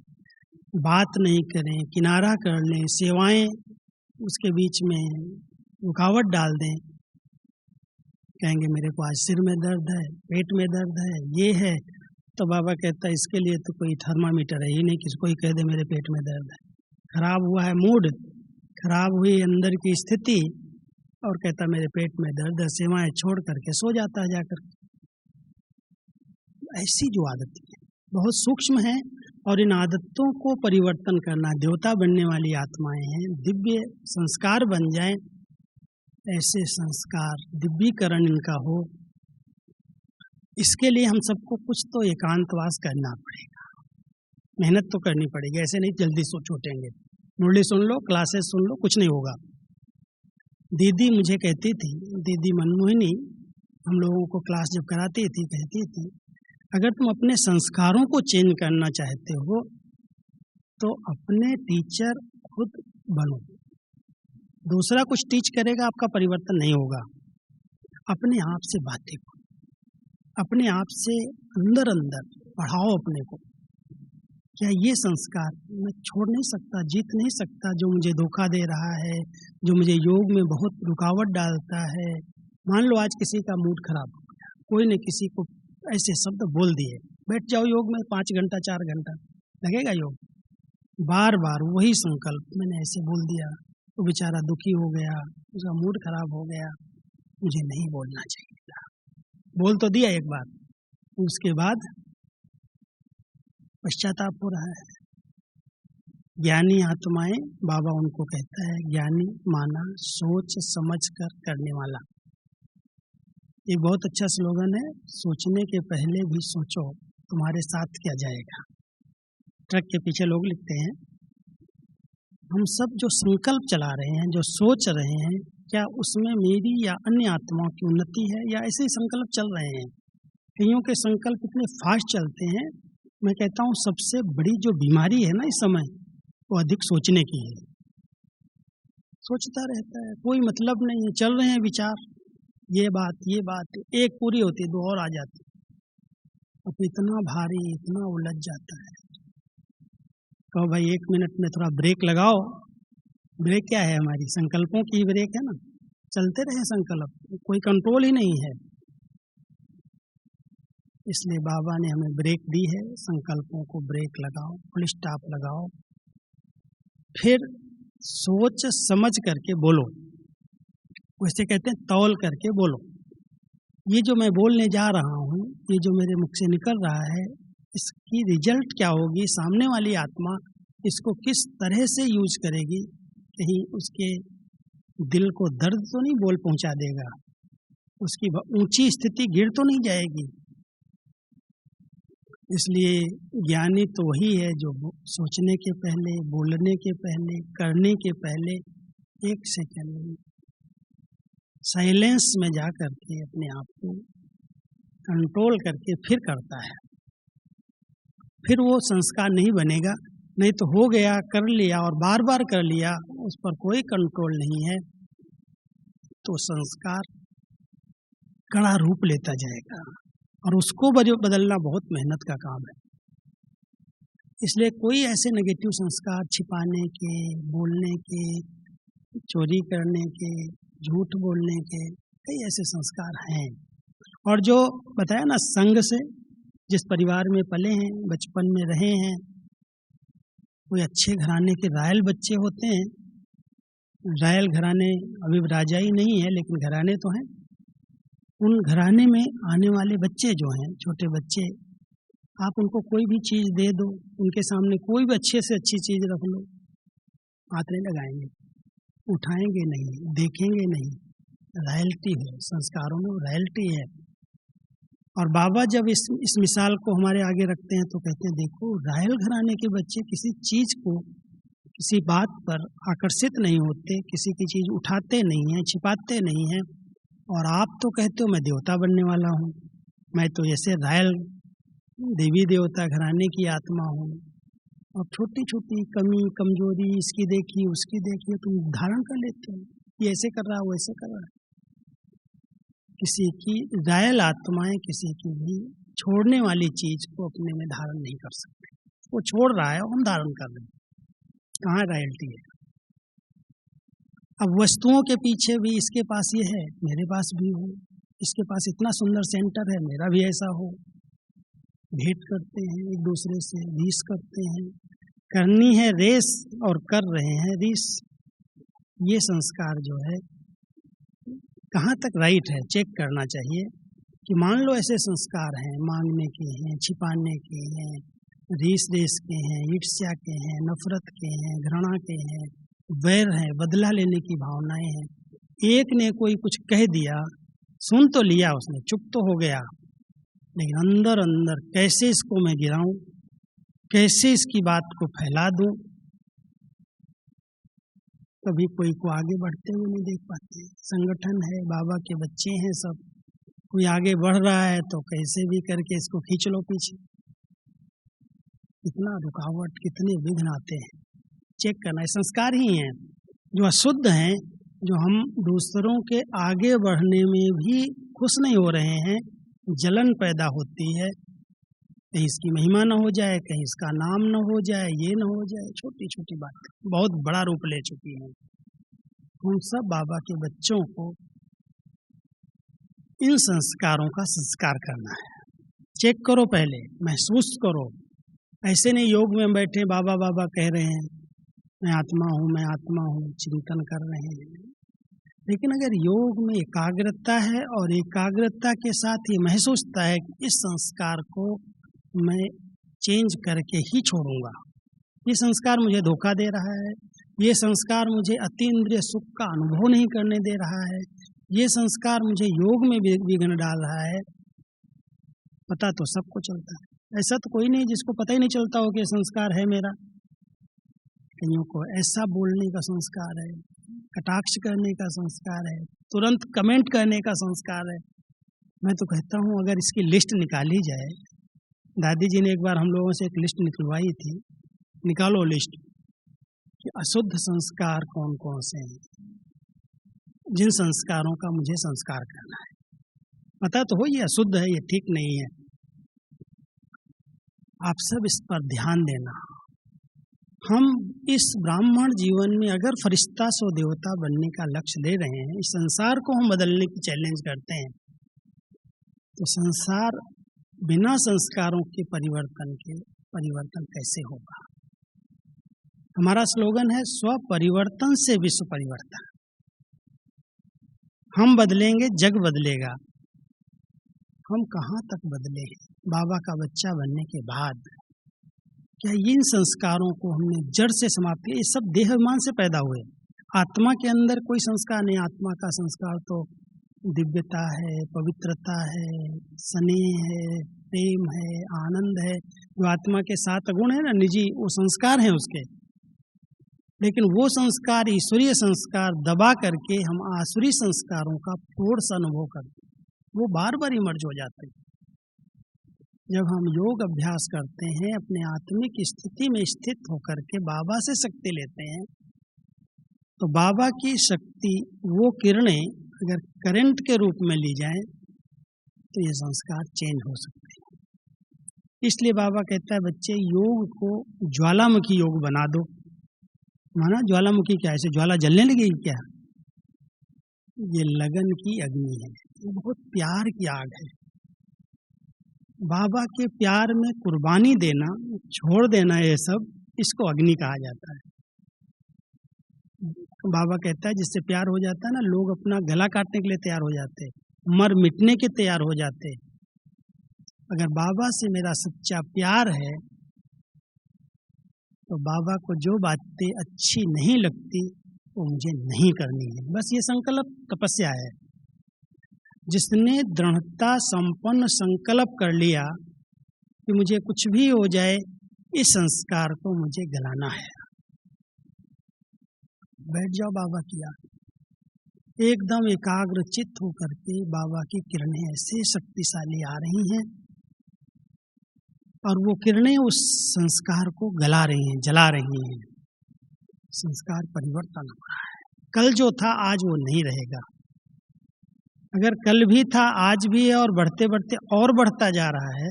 [SPEAKER 1] बात नहीं करें, किनारा कर लें, सेवाएं उसके बीच में रुकावट डाल दें, कहेंगे मेरे को आज सिर में दर्द है, पेट में दर्द है, ये है, तो बाबा कहता है इसके लिए तो कोई थर्मामीटर है ही नहीं, किसी कोई कह दे मेरे पेट में दर्द है। खराब हुआ है मूड, खराब हुई अंदर की स्थिति, और कहता मेरे पेट में दर्द है, सेवाएं छोड़ करके सो जाता है जाकर। ऐसी जो आदतें हैं बहुत सूक्ष्म है, और इन आदतों को परिवर्तन करना, देवता बनने वाली आत्माएं हैं, दिव्य संस्कार बन जाएं, ऐसे संस्कार दिव्यीकरण इनका हो, इसके लिए हम सबको कुछ तो एकांतवास करना पड़ेगा, मेहनत तो करनी पड़ेगी, ऐसे नहीं जल्दी सो छूटेंगे। मुरली सुन लो, क्लासेस सुन लो, कुछ नहीं होगा। दीदी मुझे कहती थी, दीदी मनमोहिनी हम लोगों को क्लास जब कराती थी, कहती थी अगर तुम अपने संस्कारों को चेंज करना चाहते हो तो अपने टीचर खुद बनो। दूसरा कुछ टीच करेगा आपका परिवर्तन नहीं होगा। अपने आप से बातें करो, अपने आप से अंदर अंदर पढ़ाओ अपने को। क्या ये संस्कार मैं छोड़ नहीं सकता, जीत नहीं सकता, जो मुझे धोखा दे रहा है, जो मुझे योग में बहुत रुकावट डालता है। मान लो आज किसी का मूड खराब हो गया, कोई ने किसी को ऐसे शब्द बोल दिए, बैठ जाओ योग में 5 घंटा 4 घंटा लगेगा योग। बार बार वही संकल्प, मैंने ऐसे बोल दिया तो बेचारा दुखी हो गया, उसका मूड खराब हो गया, मुझे नहीं बोलना चाहिए था। बोल तो दिया एक बार, उसके बाद पश्चाताप हो रहा है। ज्ञानी आत्माएं, बाबा उनको कहता है, ज्ञानी माना सोच समझ कर करने वाला। एक बहुत अच्छा स्लोगन है, सोचने के पहले भी सोचो तुम्हारे साथ क्या जाएगा। ट्रक के पीछे लोग लिखते हैं। हम सब जो संकल्प चला रहे हैं, जो सोच रहे हैं, क्या उसमें मेरी या अन्य आत्माओं की उन्नति है, या ऐसे ही संकल्प चल रहे हैं। कईयों के संकल्प इतने फास्ट चलते हैं। मैं कहता हूँ सबसे बड़ी जो बीमारी है ना इस समय, वो अधिक सोचने की है। सोचता रहता है, कोई मतलब नहीं है, चल रहे हैं विचार, ये बात एक पूरी होती है 2 और आ जाती, अब इतना भारी, इतना उलझ जाता है। कहो भाई 1 मिनट में थोड़ा ब्रेक लगाओ। ब्रेक क्या है, हमारी संकल्पों की ब्रेक है ना, चलते रहे संकल्प, कोई कंट्रोल ही नहीं है। इसलिए बाबा ने हमें ब्रेक दी है, संकल्पों को ब्रेक लगाओ, फुल स्टॉप लगाओ, फिर सोच समझ करके बोलो। वैसे कहते हैं तौल करके बोलो। ये जो मैं बोलने जा रहा हूँ, ये जो मेरे मुख से निकल रहा है, इसकी रिजल्ट क्या होगी, सामने वाली आत्मा इसको किस तरह से यूज करेगी, कहीं उसके दिल को दर्द तो नहीं बोल पहुंचा देगा, उसकी ऊंची स्थिति गिर तो नहीं जाएगी। इसलिए ज्ञानी तो वही है जो सोचने के पहले, बोलने के पहले, करने के पहले 1 सेकंड साइलेंस में जा करके अपने आप को कंट्रोल करके फिर करता है। फिर वो संस्कार नहीं बनेगा। नहीं तो हो गया, कर लिया और बार बार कर लिया, उस पर कोई कंट्रोल नहीं है, तो संस्कार कड़ा रूप लेता जाएगा और उसको बदलना बहुत मेहनत का काम है। इसलिए कोई ऐसे नेगेटिव संस्कार छिपाने के, बोलने के, चोरी करने के, झूठ बोलने के, कई ऐसे संस्कार हैं। और जो बताया ना, संग से, जिस परिवार में पले हैं, बचपन में रहे हैं, कोई अच्छे घराने के रायल बच्चे होते हैं। रायल घराने अभी राजा ही नहीं है, लेकिन घराने तो हैं। उन घराने में आने वाले बच्चे जो हैं, छोटे बच्चे, आप उनको कोई भी चीज़ दे दो, उनके सामने कोई भी अच्छे से अच्छी चीज़ रख लो, हाथ नहीं लगाएंगे, उठाएंगे नहीं, देखेंगे नहीं। रॉयल्टी है, संस्कारों में रॉयल्टी है। और बाबा जब इस मिसाल को हमारे आगे रखते हैं तो कहते हैं, देखो रॉयल घराने के बच्चे किसी चीज़ को, किसी बात पर आकर्षित नहीं होते, किसी की चीज़ उठाते नहीं हैं, छिपाते नहीं हैं। और आप तो कहते हो मैं देवता बनने वाला हूँ, मैं तो ऐसे रॉयल देवी देवता घराने की आत्मा हूँ, और छोटी छोटी कमी कमजोरी इसकी देखी उसकी देखी तुम धारण कर लेते हो, ये ऐसे कर रहा है वैसे कर रहा है। किसी की रॉयल आत्माएं किसी की भी छोड़ने वाली चीज को अपने में धारण नहीं कर सकते। वो छोड़ रहा है, हम धारण कर रहे हैं, कहाँ रॉयल्टी है। अब वस्तुओं के पीछे भी इसके पास ये है, मेरे पास भी हो, इसके पास इतना सुंदर सेंटर है, मेरा भी ऐसा हो। भेंट करते हैं एक दूसरे से, रीस करते हैं, करनी है रेस और कर रहे हैं रीस। ये संस्कार जो है कहाँ तक राइट है, चेक करना चाहिए कि मान लो ऐसे संस्कार हैं, मांगने के हैं, छिपाने के हैं, रीस रेस के हैं, ईर्ष्या के हैं, नफरत के हैं, घृणा के हैं, वैर है, बदला लेने की भावनाएं हैं। एक ने कोई कुछ कह दिया, सुन तो लिया उसने, चुप तो हो गया, लेकिन अंदर अंदर कैसे इसको मैं गिराऊं, कैसे इसकी बात को फैला दूं, कभी कोई को आगे बढ़ते हुए नहीं देख पाते। संगठन है, बाबा के बच्चे हैं सब, कोई आगे बढ़ रहा है तो कैसे भी करके इसको खींच लो पीछे। कितना रुकावट, कितने विघ्न आते हैं, चेक करना है। संस्कार ही हैं जो अशुद्ध हैं, जो हम दूसरों के आगे बढ़ने में भी खुश नहीं हो रहे हैं, जलन पैदा होती है। कहीं इसकी महिमा न हो जाए, कहीं इसका नाम न हो जाए, ये न हो जाए, छोटी छोटी बात बहुत बड़ा रूप ले चुकी है। हम सब बाबा के बच्चों को इन संस्कारों का संस्कार करना है। चेक करो, पहले महसूस करो। ऐसे नहीं योग में बैठे बाबा बाबा कह रहे हैं मैं आत्मा हूँ, मैं आत्मा हूँ, चिंतन कर रहे हैं। लेकिन अगर योग में एकाग्रता है और एकाग्रता के साथ ये महसूसता है कि इस संस्कार को मैं चेंज करके ही छोड़ूंगा, ये संस्कार मुझे धोखा दे रहा है, ये संस्कार मुझे अतीन्द्रिय सुख का अनुभव नहीं करने दे रहा है, ये संस्कार मुझे योग में विघ्न डाल रहा है, पता तो सबको चलता है। ऐसा तो कोई नहीं जिसको पता ही नहीं चलता हो कि ये संस्कार है मेरा। कईयों को ऐसा बोलने का संस्कार है, कटाक्ष करने का संस्कार है, तुरंत कमेंट करने का संस्कार है। मैं तो कहता हूँ अगर इसकी लिस्ट निकाली जाए, दादी जी ने एक बार हम लोगों से एक लिस्ट निकलवाई थी, निकालो लिस्ट कि अशुद्ध संस्कार कौन कौन से हैं, जिन संस्कारों का मुझे संस्कार करना है। पता तो हो ये अशुद्ध है, ये ठीक नहीं है। आप सब इस पर ध्यान देना। हम इस ब्राह्मण जीवन में अगर फरिश्ता सो देवता बनने का लक्ष्य ले रहे हैं, इस संसार को हम बदलने की चैलेंज करते हैं, तो संसार बिना संस्कारों के परिवर्तन कैसे होगा। हमारा स्लोगन है स्व परिवर्तन से विश्व परिवर्तन। हम बदलेंगे, जग बदलेगा। हम कहाँ तक बदले हैं बाबा का बच्चा बनने के बाद? क्या इन संस्कारों को हमने जड़ से समाप्त किया? ये सब देह अभिमान से पैदा हुए, आत्मा के अंदर कोई संस्कार नहीं। आत्मा का संस्कार तो दिव्यता है, पवित्रता है, स्नेह है, प्रेम है, आनंद है। जो आत्मा के 7 गुण है ना निजी, वो संस्कार हैं उसके। लेकिन वो संस्कार, ईश्वरीय संस्कार दबा करके हम आसुरी संस्कारों का फोर्स अनुभव करते हैं, वो बार बार इमर्ज हो जाते हैं। जब हम योग अभ्यास करते हैं, अपने आत्मिक स्थिति में स्थित होकर के बाबा से शक्ति लेते हैं, तो बाबा की शक्ति, वो किरणें अगर करंट के रूप में ली जाएं तो ये संस्कार चेंज हो सकते हैं। इसलिए बाबा कहता है बच्चे योग को ज्वालामुखी योग बना दो। माना ज्वालामुखी क्या, ऐसे ज्वाला जलने लगेगी क्या? ये लगन की अग्नि है, ये बहुत प्यार की आग है। बाबा के प्यार में कुर्बानी देना, छोड़ देना, ये सब इसको अग्नि कहा जाता है। बाबा कहता है जिससे प्यार हो जाता है ना, लोग अपना गला काटने के लिए तैयार हो जाते, मर मिटने के तैयार हो जाते। अगर बाबा से मेरा सच्चा प्यार है तो बाबा को जो बातें अच्छी नहीं लगती वो मुझे नहीं करनी है। बस ये संकल्प तपस्या है। जिसने दृढ़ता संपन्न संकल्प कर लिया कि मुझे कुछ भी हो जाए, इस संस्कार को मुझे गलाना है, बैठ जाओ बाबा की आग, एकदम एकाग्र चित्त होकर के बाबा की किरणें ऐसे शक्तिशाली आ रही हैं और वो किरणें उस संस्कार को गला रही हैं, जला रही हैं। संस्कार परिवर्तन हो रहा है। कल जो था आज वो नहीं रहेगा। अगर कल भी था, आज भी है और बढ़ते बढ़ते और बढ़ता जा रहा है,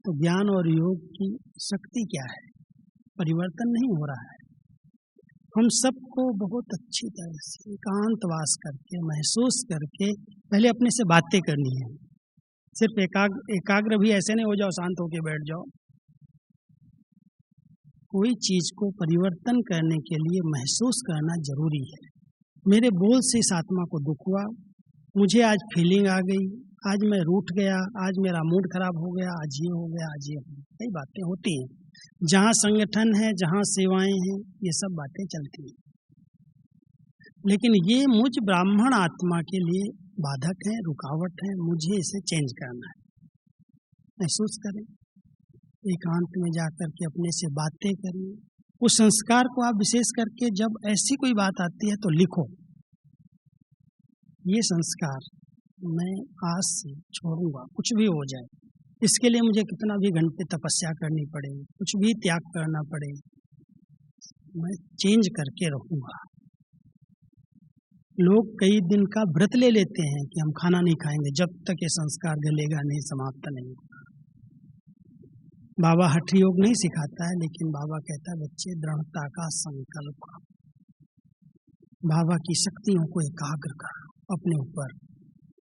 [SPEAKER 1] तो ज्ञान और योग की शक्ति क्या है? परिवर्तन नहीं हो रहा है। हम सबको बहुत अच्छी तरह से एकांतवास करके, महसूस करके पहले अपने से बातें करनी है। सिर्फ एकाग्र भी ऐसे नहीं हो जाओ शांत होके बैठ जाओ। कोई चीज को परिवर्तन करने के लिए महसूस करना जरूरी है। मेरे बोल से इस आत्मा को दुख हुआ, मुझे आज फीलिंग आ गई, आज मैं रूठ गया, आज मेरा मूड खराब हो गया, आज ये हो गया, आज ये हो गया। कई बातें होती हैं। जहाँ संगठन है, जहाँ सेवाएं हैं, ये सब बातें चलती हैं। लेकिन ये मुझ ब्राह्मण आत्मा के लिए बाधक है, रुकावट है। मुझे इसे चेंज करना है। महसूस करें, एकांत में जाकर के अपने से बातें करिए, उस संस्कार को आप विशेष करके जब ऐसी कोई बात आती है तो लिखो, ये संस्कार मैं आज से छोड़ूंगा, कुछ भी हो जाए। इसके लिए मुझे कितना भी घंटे तपस्या करनी पड़े, कुछ भी त्याग करना पड़े, मैं चेंज करके रहूंगा। लोग कई दिन का व्रत ले लेते हैं कि हम खाना नहीं खाएंगे जब तक ये संस्कार गलेगा नहीं, समाप्त नहीं होगा। बाबा हठ योग नहीं सिखाता है, लेकिन बाबा कहता है बच्चे दृढ़ता का संकल्प, बाबा की शक्तियों को एकाग्र करो अपने ऊपर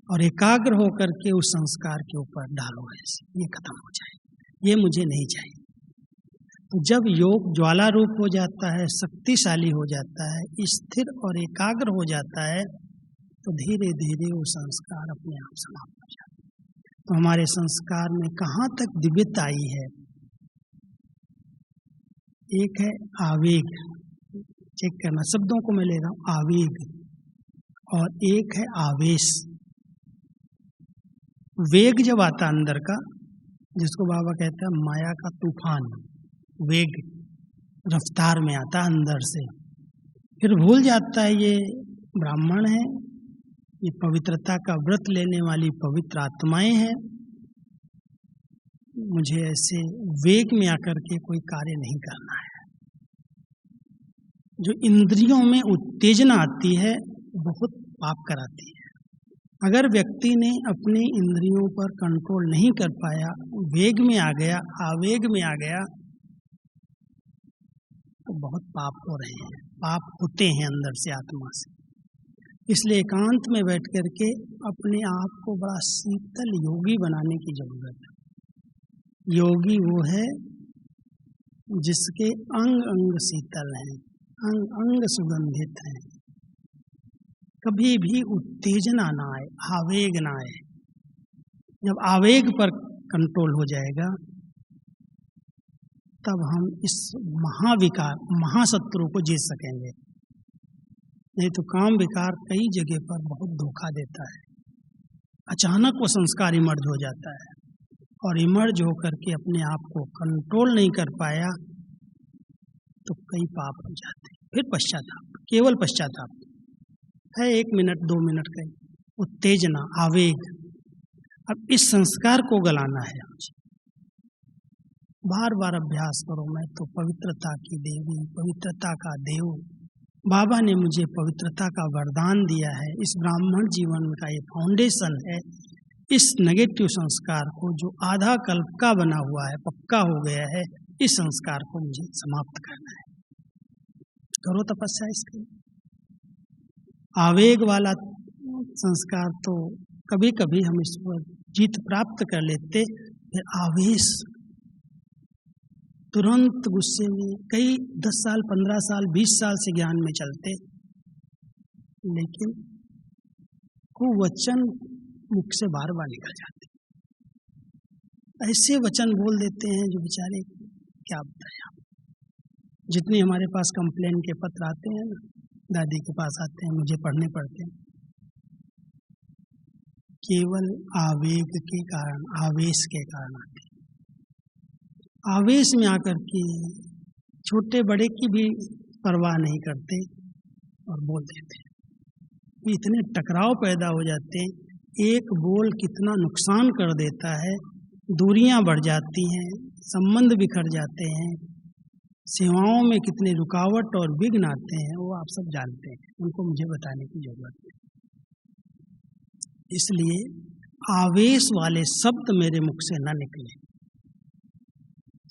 [SPEAKER 1] और एकाग्र होकर के उस संस्कार के ऊपर डालो, ऐसे ये खत्म हो जाए, ये मुझे नहीं चाहिए। तो जब योग ज्वाला रूप हो जाता है, शक्तिशाली हो जाता है, स्थिर और एकाग्र हो जाता है, तो धीरे धीरे वो संस्कार अपने आप समाप्त हो जाता है। तो हमारे संस्कार में कहाँ तक दिव्यता आई है? एक है आवेग, चेक करना, शब्दों को मैं ले रहा हूँ, आवेग, और एक है आवेश। वेग जब आता अंदर का, जिसको बाबा कहता है माया का तूफान, वेग रफ्तार में आता अंदर से, फिर भूल जाता है ये ब्राह्मण है, ये पवित्रता का व्रत लेने वाली पवित्र आत्माएं हैं, मुझे ऐसे वेग में आकर के कोई कार्य नहीं करना है। जो इंद्रियों में उत्तेजना आती है बहुत पाप कराती है। अगर व्यक्ति ने अपनी इंद्रियों पर कंट्रोल नहीं कर पाया, वेग में आ गया, आवेग में आ गया, तो बहुत पाप हो रहे हैं, पाप होते हैं अंदर से, आत्मा से। इसलिए एकांत में बैठ करके अपने आप को बड़ा शीतल योगी बनाने की जरूरत है। योगी वो है जिसके अंग अंग शीतल हैं, अंग अंग सुगंधित हैं, कभी भी उत्तेजना ना आए, आवेग ना आए। जब आवेग पर कंट्रोल हो जाएगा तब हम इस महाविकार, महाशत्रु को जीत सकेंगे। नहीं तो काम विकार कई जगह पर बहुत धोखा देता है। अचानक वो संस्कार इमर्ज हो जाता है और इमर्ज होकर के अपने आप को कंट्रोल नहीं कर पाया तो कई पाप हो जाते हैं। फिर पश्चाताप, केवल पश्चाताप है, 1 मिनट 2 मिनट का उत्तेजना, आवेग। अब इस संस्कार को गलाना है मुझे, बार बार अभ्यास करो। मैं तो पवित्रता की देवी, पवित्रता का देव, बाबा ने मुझे पवित्रता का वरदान दिया है। इस ब्राह्मण जीवन का ये फाउंडेशन है। इस नेगेटिव संस्कार को जो आधा कल्प का बना हुआ है, पक्का हो गया है, इस संस्कार को मुझे समाप्त करना है। करो तपस्या इसके। आवेग वाला संस्कार तो कभी कभी हम इस पर जीत प्राप्त कर लेते, फिर आवेश, तुरंत गुस्से में, कई 10 साल 15 साल 20 साल से ज्ञान में चलते, लेकिन कुवचन मुख से बार बार निकल जाते। ऐसे वचन बोल देते हैं जो बेचारे क्या बताएं। जितने हमारे पास कंप्लेन के पत्र आते हैं ना, दादी के पास आते हैं, मुझे पढ़ने पड़ते हैं, केवल आवेग के कारण, आवेश के कारण आते हैं। आवेश में आकर के छोटे बड़े की भी परवाह नहीं करते और बोल देते हैं। इतने टकराव पैदा हो जाते हैं, एक बोल कितना नुकसान कर देता है, दूरियां बढ़ जाती हैं, संबंध बिखर जाते हैं, सेवाओं में कितने रुकावट और विघ्न आते हैं, वो आप सब जानते हैं, उनको मुझे बताने की जरूरत नहीं। इसलिए आवेश वाले शब्द मेरे मुख से न निकले।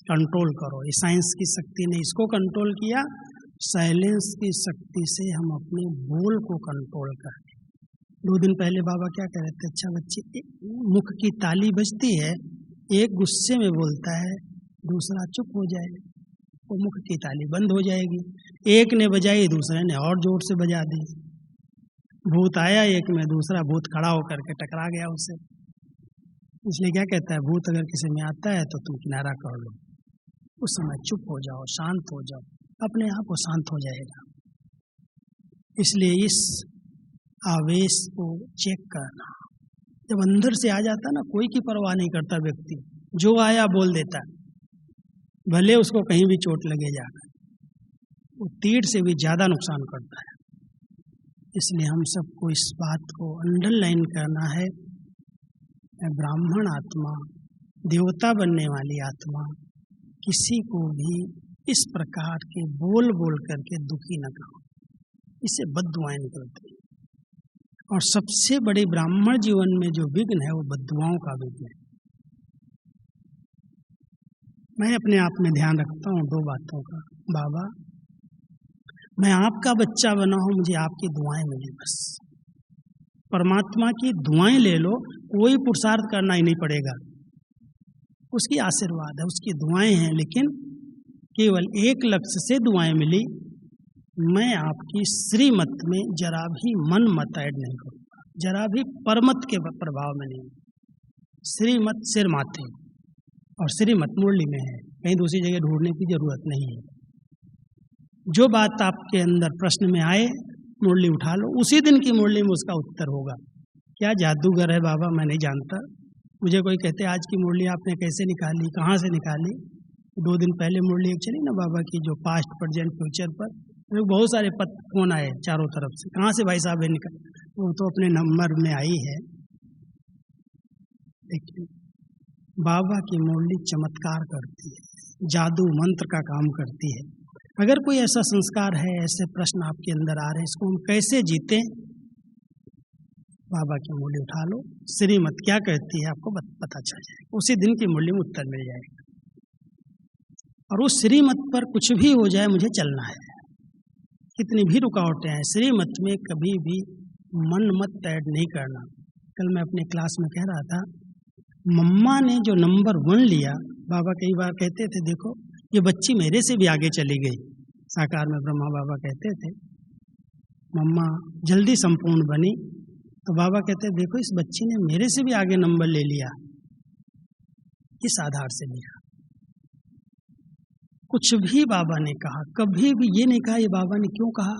[SPEAKER 1] कंट्रोल करो। ये साइंस की शक्ति ने इसको कंट्रोल किया, साइलेंस की शक्ति से हम अपने बोल को कंट्रोल करें। 2 दिन पहले बाबा क्या कह रहे थे, अच्छा बच्चे, मुख की ताली बजती है, एक गुस्से में बोलता है, दूसरा चुप हो जाए तो मुख की ताली बंद हो जाएगी। एक ने बजाई, दूसरे ने और जोर से बजा दी। भूत आया एक में, दूसरा भूत खड़ा होकर के टकरा गया उससे। इसलिए क्या कहता है, भूत अगर किसी में आता है तो तुम किनारा कर लो, उस समय चुप हो जाओ, शांत हो जाओ, अपने आप वो शांत हो जाएगा। इसलिए इस आवेश को चेक करना, जब अंदर से आ जाता ना, कोई की परवाह नहीं करता व्यक्ति, जो आया बोल देता, भले उसको कहीं भी चोट लगे जाकर, वो तीर से भी ज़्यादा नुकसान करता है। इसलिए हम सबको इस बात को अंडरलाइन करना है, ब्राह्मण आत्मा, देवता बनने वाली आत्मा, किसी को भी इस प्रकार के बोल बोल करके दुखी न करो, इससे बद्दुआएं निकलती हैं। और सबसे बड़े ब्राह्मण जीवन में जो विघ्न है वो बद्दुआओं का विघ्न है। मैं अपने आप में ध्यान रखता हूँ 2 बातों का। बाबा, मैं आपका बच्चा बना हूँ, मुझे आपकी दुआएं मिली बस। परमात्मा की दुआएं ले लो, कोई पुरुषार्थ करना ही नहीं पड़ेगा, उसकी आशीर्वाद है, उसकी दुआएं हैं। लेकिन केवल एक लक्ष्य से दुआएं मिली, मैं आपकी श्रीमत में जरा भी मन मत ऐड नहीं करूँगा, जरा भी परमत के प्रभाव में नहीं। श्रीमत सिर माथे और श्रीमत मुरली में है, कहीं दूसरी जगह ढूंढने की जरूरत नहीं है। जो बात आपके अंदर प्रश्न में आए, मुरली उठा लो, उसी दिन की मुरली में उसका उत्तर होगा। क्या जादूगर है बाबा, मैं नहीं जानता। मुझे कोई कहते आज की मुरली आपने कैसे निकाली, कहाँ से निकाली? 2 दिन पहले मुरली एक चली ना बाबा की, जो पास्ट प्रेजेंट फ्यूचर पर बहुत सारे फोन आए चारों तरफ से, कहाँ से भाई साहब है निकाल? वो तो अपने नंबर में आई है। देखिए, बाबा की मुरली चमत्कार करती है, जादू मंत्र का काम करती है। अगर कोई ऐसा संस्कार है, ऐसे प्रश्न आपके अंदर आ रहे हैं, इसको हम कैसे जीतें? बाबा की मुरली उठा लो, श्रीमत क्या कहती है आपको पता चल जाएगा, उसी दिन की मुरली में उत्तर मिल जाएगा। और उस श्रीमत पर कुछ भी हो जाए, मुझे चलना है, कितनी भी रुकावटें हैं, श्रीमत में कभी भी मन मत ऐड नहीं करना। कल मैं अपने क्लास में कह रहा था, मम्मा ने जो नंबर 1 लिया, बाबा कई बार कहते थे देखो ये बच्ची मेरे से भी आगे चली गई। साकार में ब्रह्मा बाबा कहते थे मम्मा जल्दी संपूर्ण बनी, तो बाबा कहते देखो इस बच्ची ने मेरे से भी आगे नंबर ले लिया, इस आधार से लिया। कुछ भी बाबा ने कहा, कभी भी ये नहीं कहा ये बाबा ने क्यों कहा।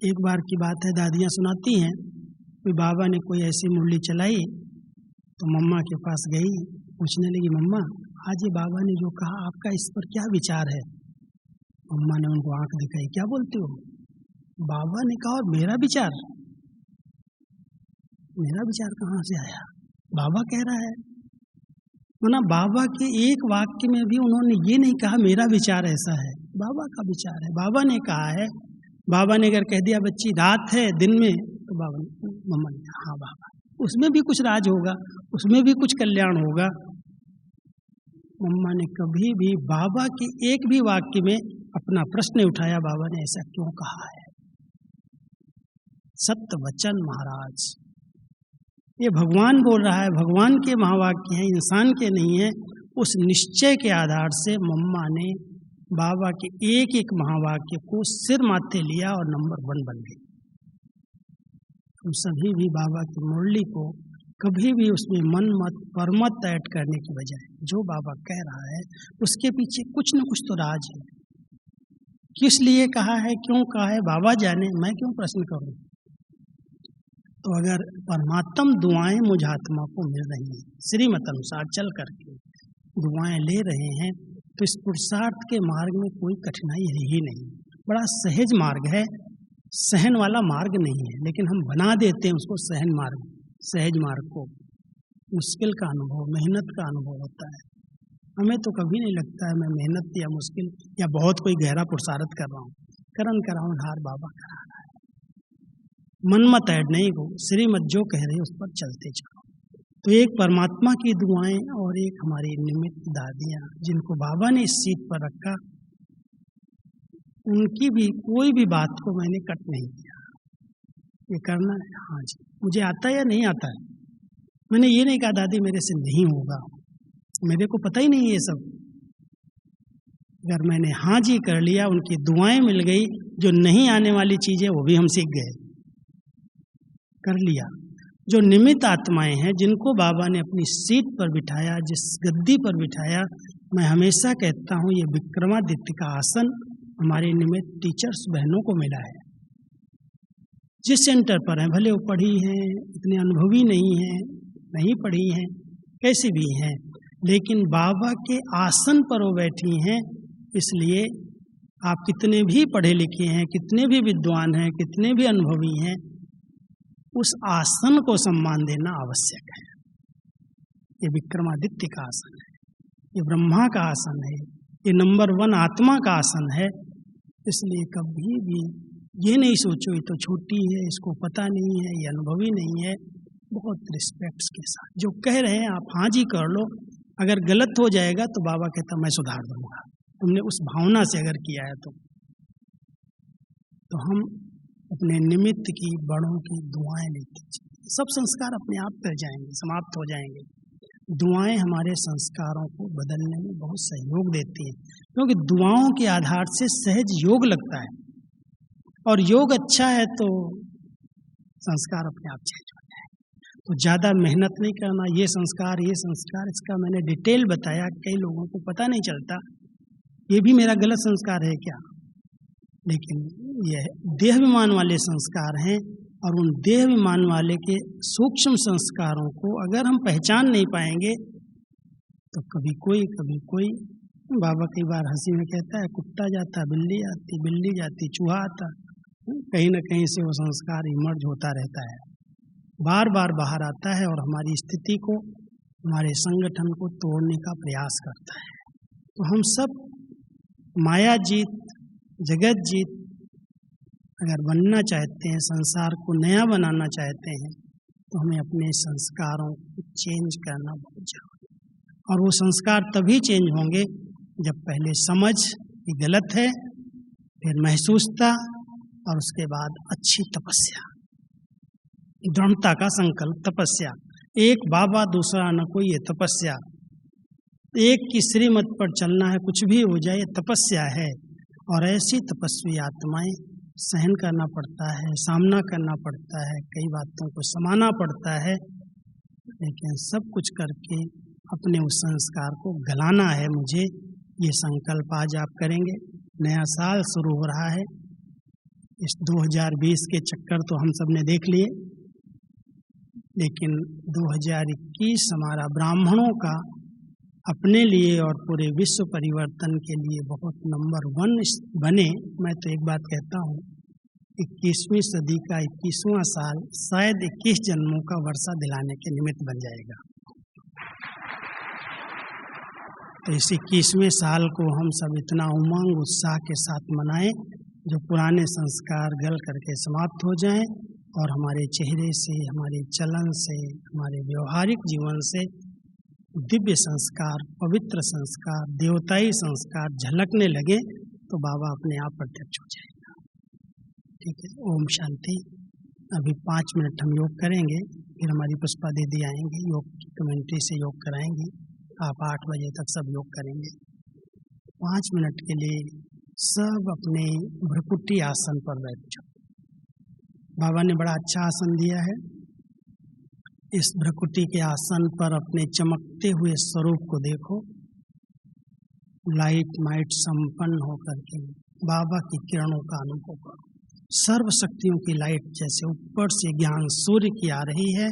[SPEAKER 1] एक बार की बात है, दादियाँ सुनाती हैं कि बाबा ने कोई ऐसी मुरली चलाई तो मम्मा के पास गई, पूछने लगी मम्मा आज ये बाबा ने जो कहा आपका इस पर क्या विचार है? मम्मा ने उनको आंख दिखाई, क्या बोलते हो? बाबा ने कहा और मेरा विचार? मेरा विचार कहाँ से आया? बाबा कह रहा है। ना, बाबा के एक वाक्य में भी उन्होंने ये नहीं कहा मेरा विचार ऐसा है, बाबा का विचार है, बाबा ने कहा है। बाबा ने अगर कह दिया बच्ची रात है दिन में, तो बाबा ने मम्मा ने हाँ बाबा, उसमें भी कुछ राज होगा, उसमें भी कुछ कल्याण होगा। मम्मा ने कभी भी बाबा के एक भी वाक्य में अपना प्रश्न उठाया, बाबा ने ऐसा क्यों कहा है? सत्य वचन महाराज, ये भगवान बोल रहा है, भगवान के महावाक्य हैं, इंसान के नहीं है। उस निश्चय के आधार से मम्मा ने बाबा के एक एक महावाक्य को सिर माथे लिया और नंबर 1 बन गई। हम सभी भी बाबा की मुरली को कभी भी उसमें मन मत परमत ऐड करने की बजाय जो बाबा कह रहा है उसके पीछे कुछ न कुछ तो राज है। किस लिए कहा है, क्यों कहा है, बाबा जाने, मैं क्यों प्रश्न करूं। तो अगर परमात्म दुआएं मुझ आत्मा को मिल रही हैं, श्रीमत अनुसार चल करके दुआएं ले रहे हैं, तो इस पुरुषार्थ के मार्ग में कोई कठिनाई है ही नहीं। बड़ा सहज मार्ग है, सहन वाला मार्ग नहीं है, लेकिन हम बना देते हैं उसको सहन मार्ग। सहज मार्ग को मुश्किल का अनुभव, मेहनत का अनुभव होता है। हमें तो कभी नहीं लगता है मैं मेहनत या मुश्किल या बहुत कोई गहरा पुरुषार्थ कर रहा हूँ। करन कराऊं धार बाबा करा रहा है। मन मत ऐड नहीं हो, श्रीमत जो कह रही है उस पर चलते जाओ। तो एक परमात्मा की दुआएं और एक हमारी निमित्त दादियाँ जिनको बाबा ने इस सीट पर रखा, उनकी भी कोई भी बात को मैंने कट नहीं किया। ये करना है, हाँ जी, मुझे आता है या नहीं आता है। मैंने ये नहीं कहा दादी मेरे से नहीं होगा, मेरे को पता ही नहीं ये सब। अगर मैंने हाँ जी कर लिया, उनकी दुआएं मिल गई, जो नहीं आने वाली चीजें वो भी हम सीख गए, कर लिया। जो निमित्त आत्माएं हैं जिनको बाबा ने अपनी सीट पर बिठाया, जिस गद्दी पर बिठाया, मैं हमेशा कहता हूँ ये विक्रमादित्य का आसन हमारे निमित्त टीचर्स बहनों को मिला है। जिस सेंटर पर हैं, भले वो पढ़ी हैं, इतने अनुभवी नहीं हैं, नहीं पढ़ी हैं, कैसी भी हैं, लेकिन बाबा के आसन पर वो बैठी हैं, इसलिए आप कितने भी पढ़े लिखे हैं, कितने भी विद्वान हैं, कितने भी अनुभवी हैं, उस आसन को सम्मान देना आवश्यक है। ये विक्रमादित्य का आसन है, ये ब्रह्मा का आसन है, ये नंबर 1 आत्मा का आसन है। इसलिए कभी भी ये नहीं सोचो ये तो छोटी है, इसको पता नहीं है, ये अनुभवी नहीं है। बहुत रिस्पेक्ट्स के साथ जो कह रहे हैं आप हाँ जी कर लो। अगर गलत हो जाएगा तो बाबा कहता मैं सुधार दूंगा, तुमने उस भावना से अगर किया है तो हम अपने निमित्त की, बड़ों की दुआएं लेते हैं। सब संस्कार अपने आप कर जाएंगे, समाप्त हो जाएंगे। दुआएं हमारे संस्कारों को बदलने में बहुत सहयोग देती हैं, क्योंकि दुआओं के आधार से सहज योग लगता है, और योग अच्छा है तो संस्कार अपने आप चेंज हो जाए। तो ज़्यादा मेहनत नहीं करना, ये संस्कार, इसका मैंने डिटेल बताया, कई लोगों को पता नहीं चलता ये भी मेरा गलत संस्कार है क्या। लेकिन यह देहाभिमान वाले संस्कार हैं, और उन देहाभिमान वाले के सूक्ष्म संस्कारों को अगर हम पहचान नहीं पाएंगे तो कभी कोई बाबा कई बार हंसी में कहता है कुत्ता जाता बिल्ली आती, बिल्ली जाती चूहा आता, कहीं ना कहीं से वो संस्कार इमर्ज होता रहता है, बार बार बाहर आता है और हमारी स्थिति को, हमारे संगठन को तोड़ने का प्रयास करता है। तो हम सब माया जीत, जगत जीत अगर बनना चाहते हैं, संसार को नया बनाना चाहते हैं, तो हमें अपने संस्कारों को चेंज करना बहुत जरूरी है। और वो संस्कार तभी चेंज होंगे जब पहले समझ कि गलत है, फिर महसूसता, और उसके बाद अच्छी तपस्या, दृढ़ता का संकल्प, तपस्या। एक बाबा दूसरा न कोई, ये तपस्या। एक की श्रीमत पर चलना है, कुछ भी हो जाए, तपस्या है। और ऐसी तपस्वी आत्माएं सहन करना पड़ता है, सामना करना पड़ता है, कई बातों को समाना पड़ता है, लेकिन सब कुछ करके अपने उस संस्कार को गलाना है। मुझे ये संकल्प आज आप करेंगे। नया साल शुरू हो रहा है, इस 2020 के चक्कर तो हम सब ने देख लिए, लेकिन 2021 हमारा ब्राह्मणों का अपने लिए और पूरे विश्व परिवर्तन के लिए बहुत नंबर 1 बने। मैं तो एक बात कहता हूँ, 21वीं सदी का 21वां साल शायद 21 जन्मों का वर्षा दिलाने के निमित्त बन जाएगा। तो इस 21वें साल को हम सब इतना उमंग उत्साह के साथ मनाएं, जो पुराने संस्कार गल करके समाप्त हो जाएं, और हमारे चेहरे से, हमारे चलन से, हमारे व्यवहारिक जीवन से दिव्य संस्कार, पवित्र संस्कार, देवताई संस्कार झलकने लगे, तो बाबा अपने आप प्रत्यक्ष हो जाएगा। ठीक है, ओम शांति। अभी 5 मिनट हम योग करेंगे, फिर हमारी पुष्पा दीदी आएंगी, योग की कमेंट्री से योग कराएंगी। आप 8 बजे तक सब योग करेंगे। 5 मिनट के लिए सब अपने भ्रकुटी आसन पर बैठ जाओ। बाबा ने बड़ा अच्छा आसन दिया है। इस भ्रकुटी के आसन पर अपने चमकते हुए स्वरूप को देखो, लाइट माइट संपन्न होकर के बाबा की किरणों का अनुभव करो। सर्व शक्तियों की लाइट जैसे ऊपर से ज्ञान सूर्य की आ रही है,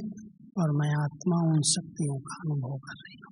[SPEAKER 1] और मैं आत्मा उन शक्तियों का अनुभव कर रही हूँ।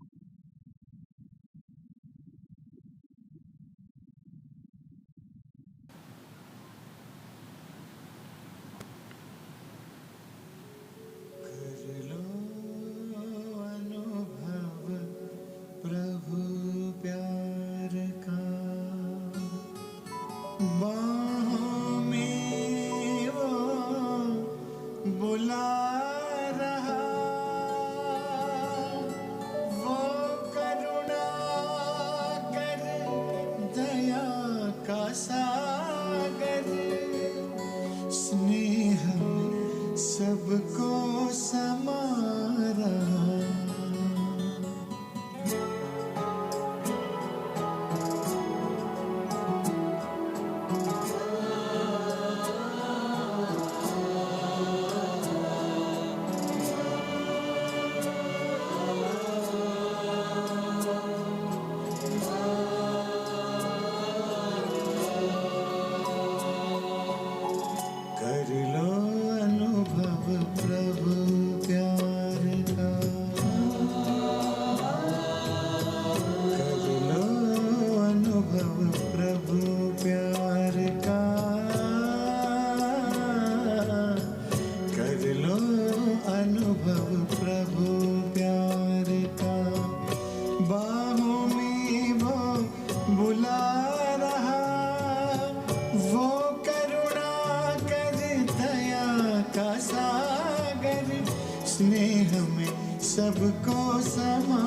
[SPEAKER 2] सबको समा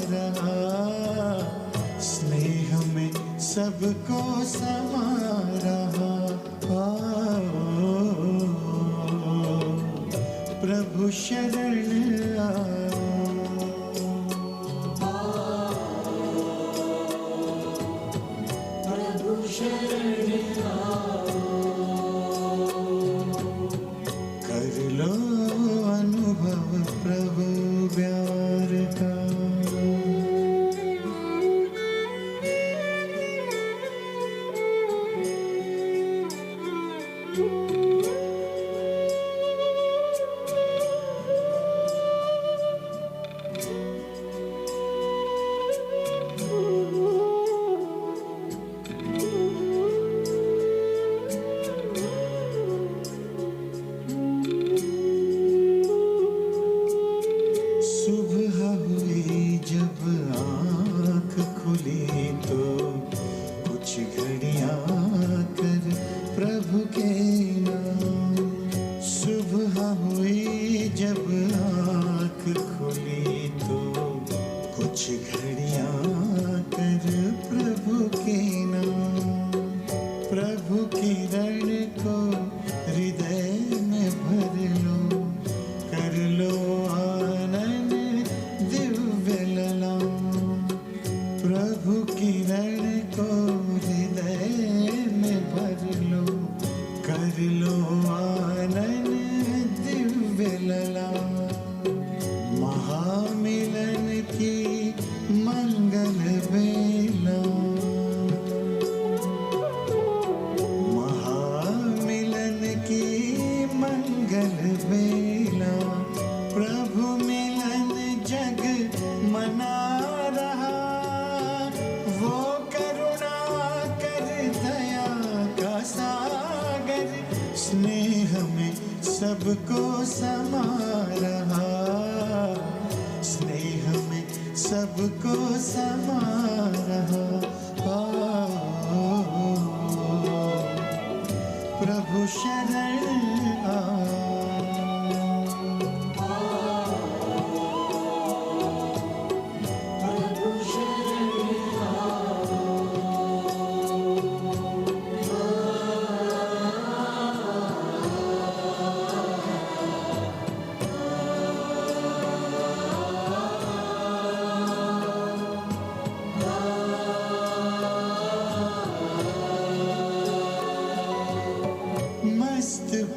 [SPEAKER 2] रहा, स्नेह में सबको समा रहा। प्रभु शरण आओ, प्रभु शरण आओ, कर लो अनुभव प्रभु प्यार का। सबको समा रहा, स्नेह में सबको समा रहा। प्रभु शरण आओ,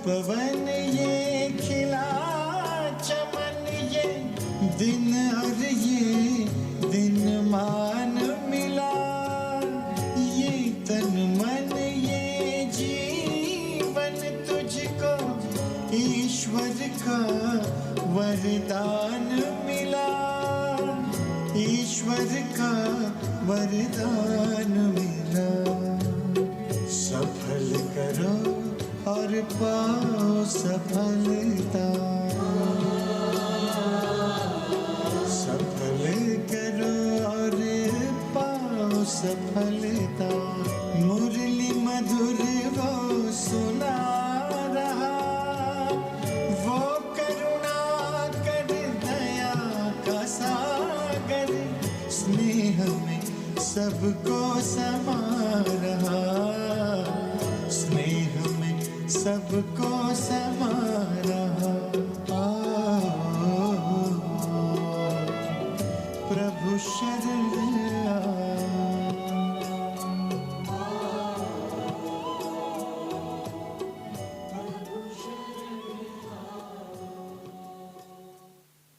[SPEAKER 2] पवन ये खिला चमन, ये दिन और ये दिन मान मिला, ये तन मन ये जीवन तुझको ईश्वर का वरदान मिला, ईश्वर का वरदान मिला। सफल करो और पाओ सफलता, सफल करो और पाओ सफलता। मुरली मधुर वो सुना रहा, वो करुणा कर दया का सागर, स्नेह में सबको समा रहा, स्नेह में सबको समा रहा। प्रभु शरण आओ,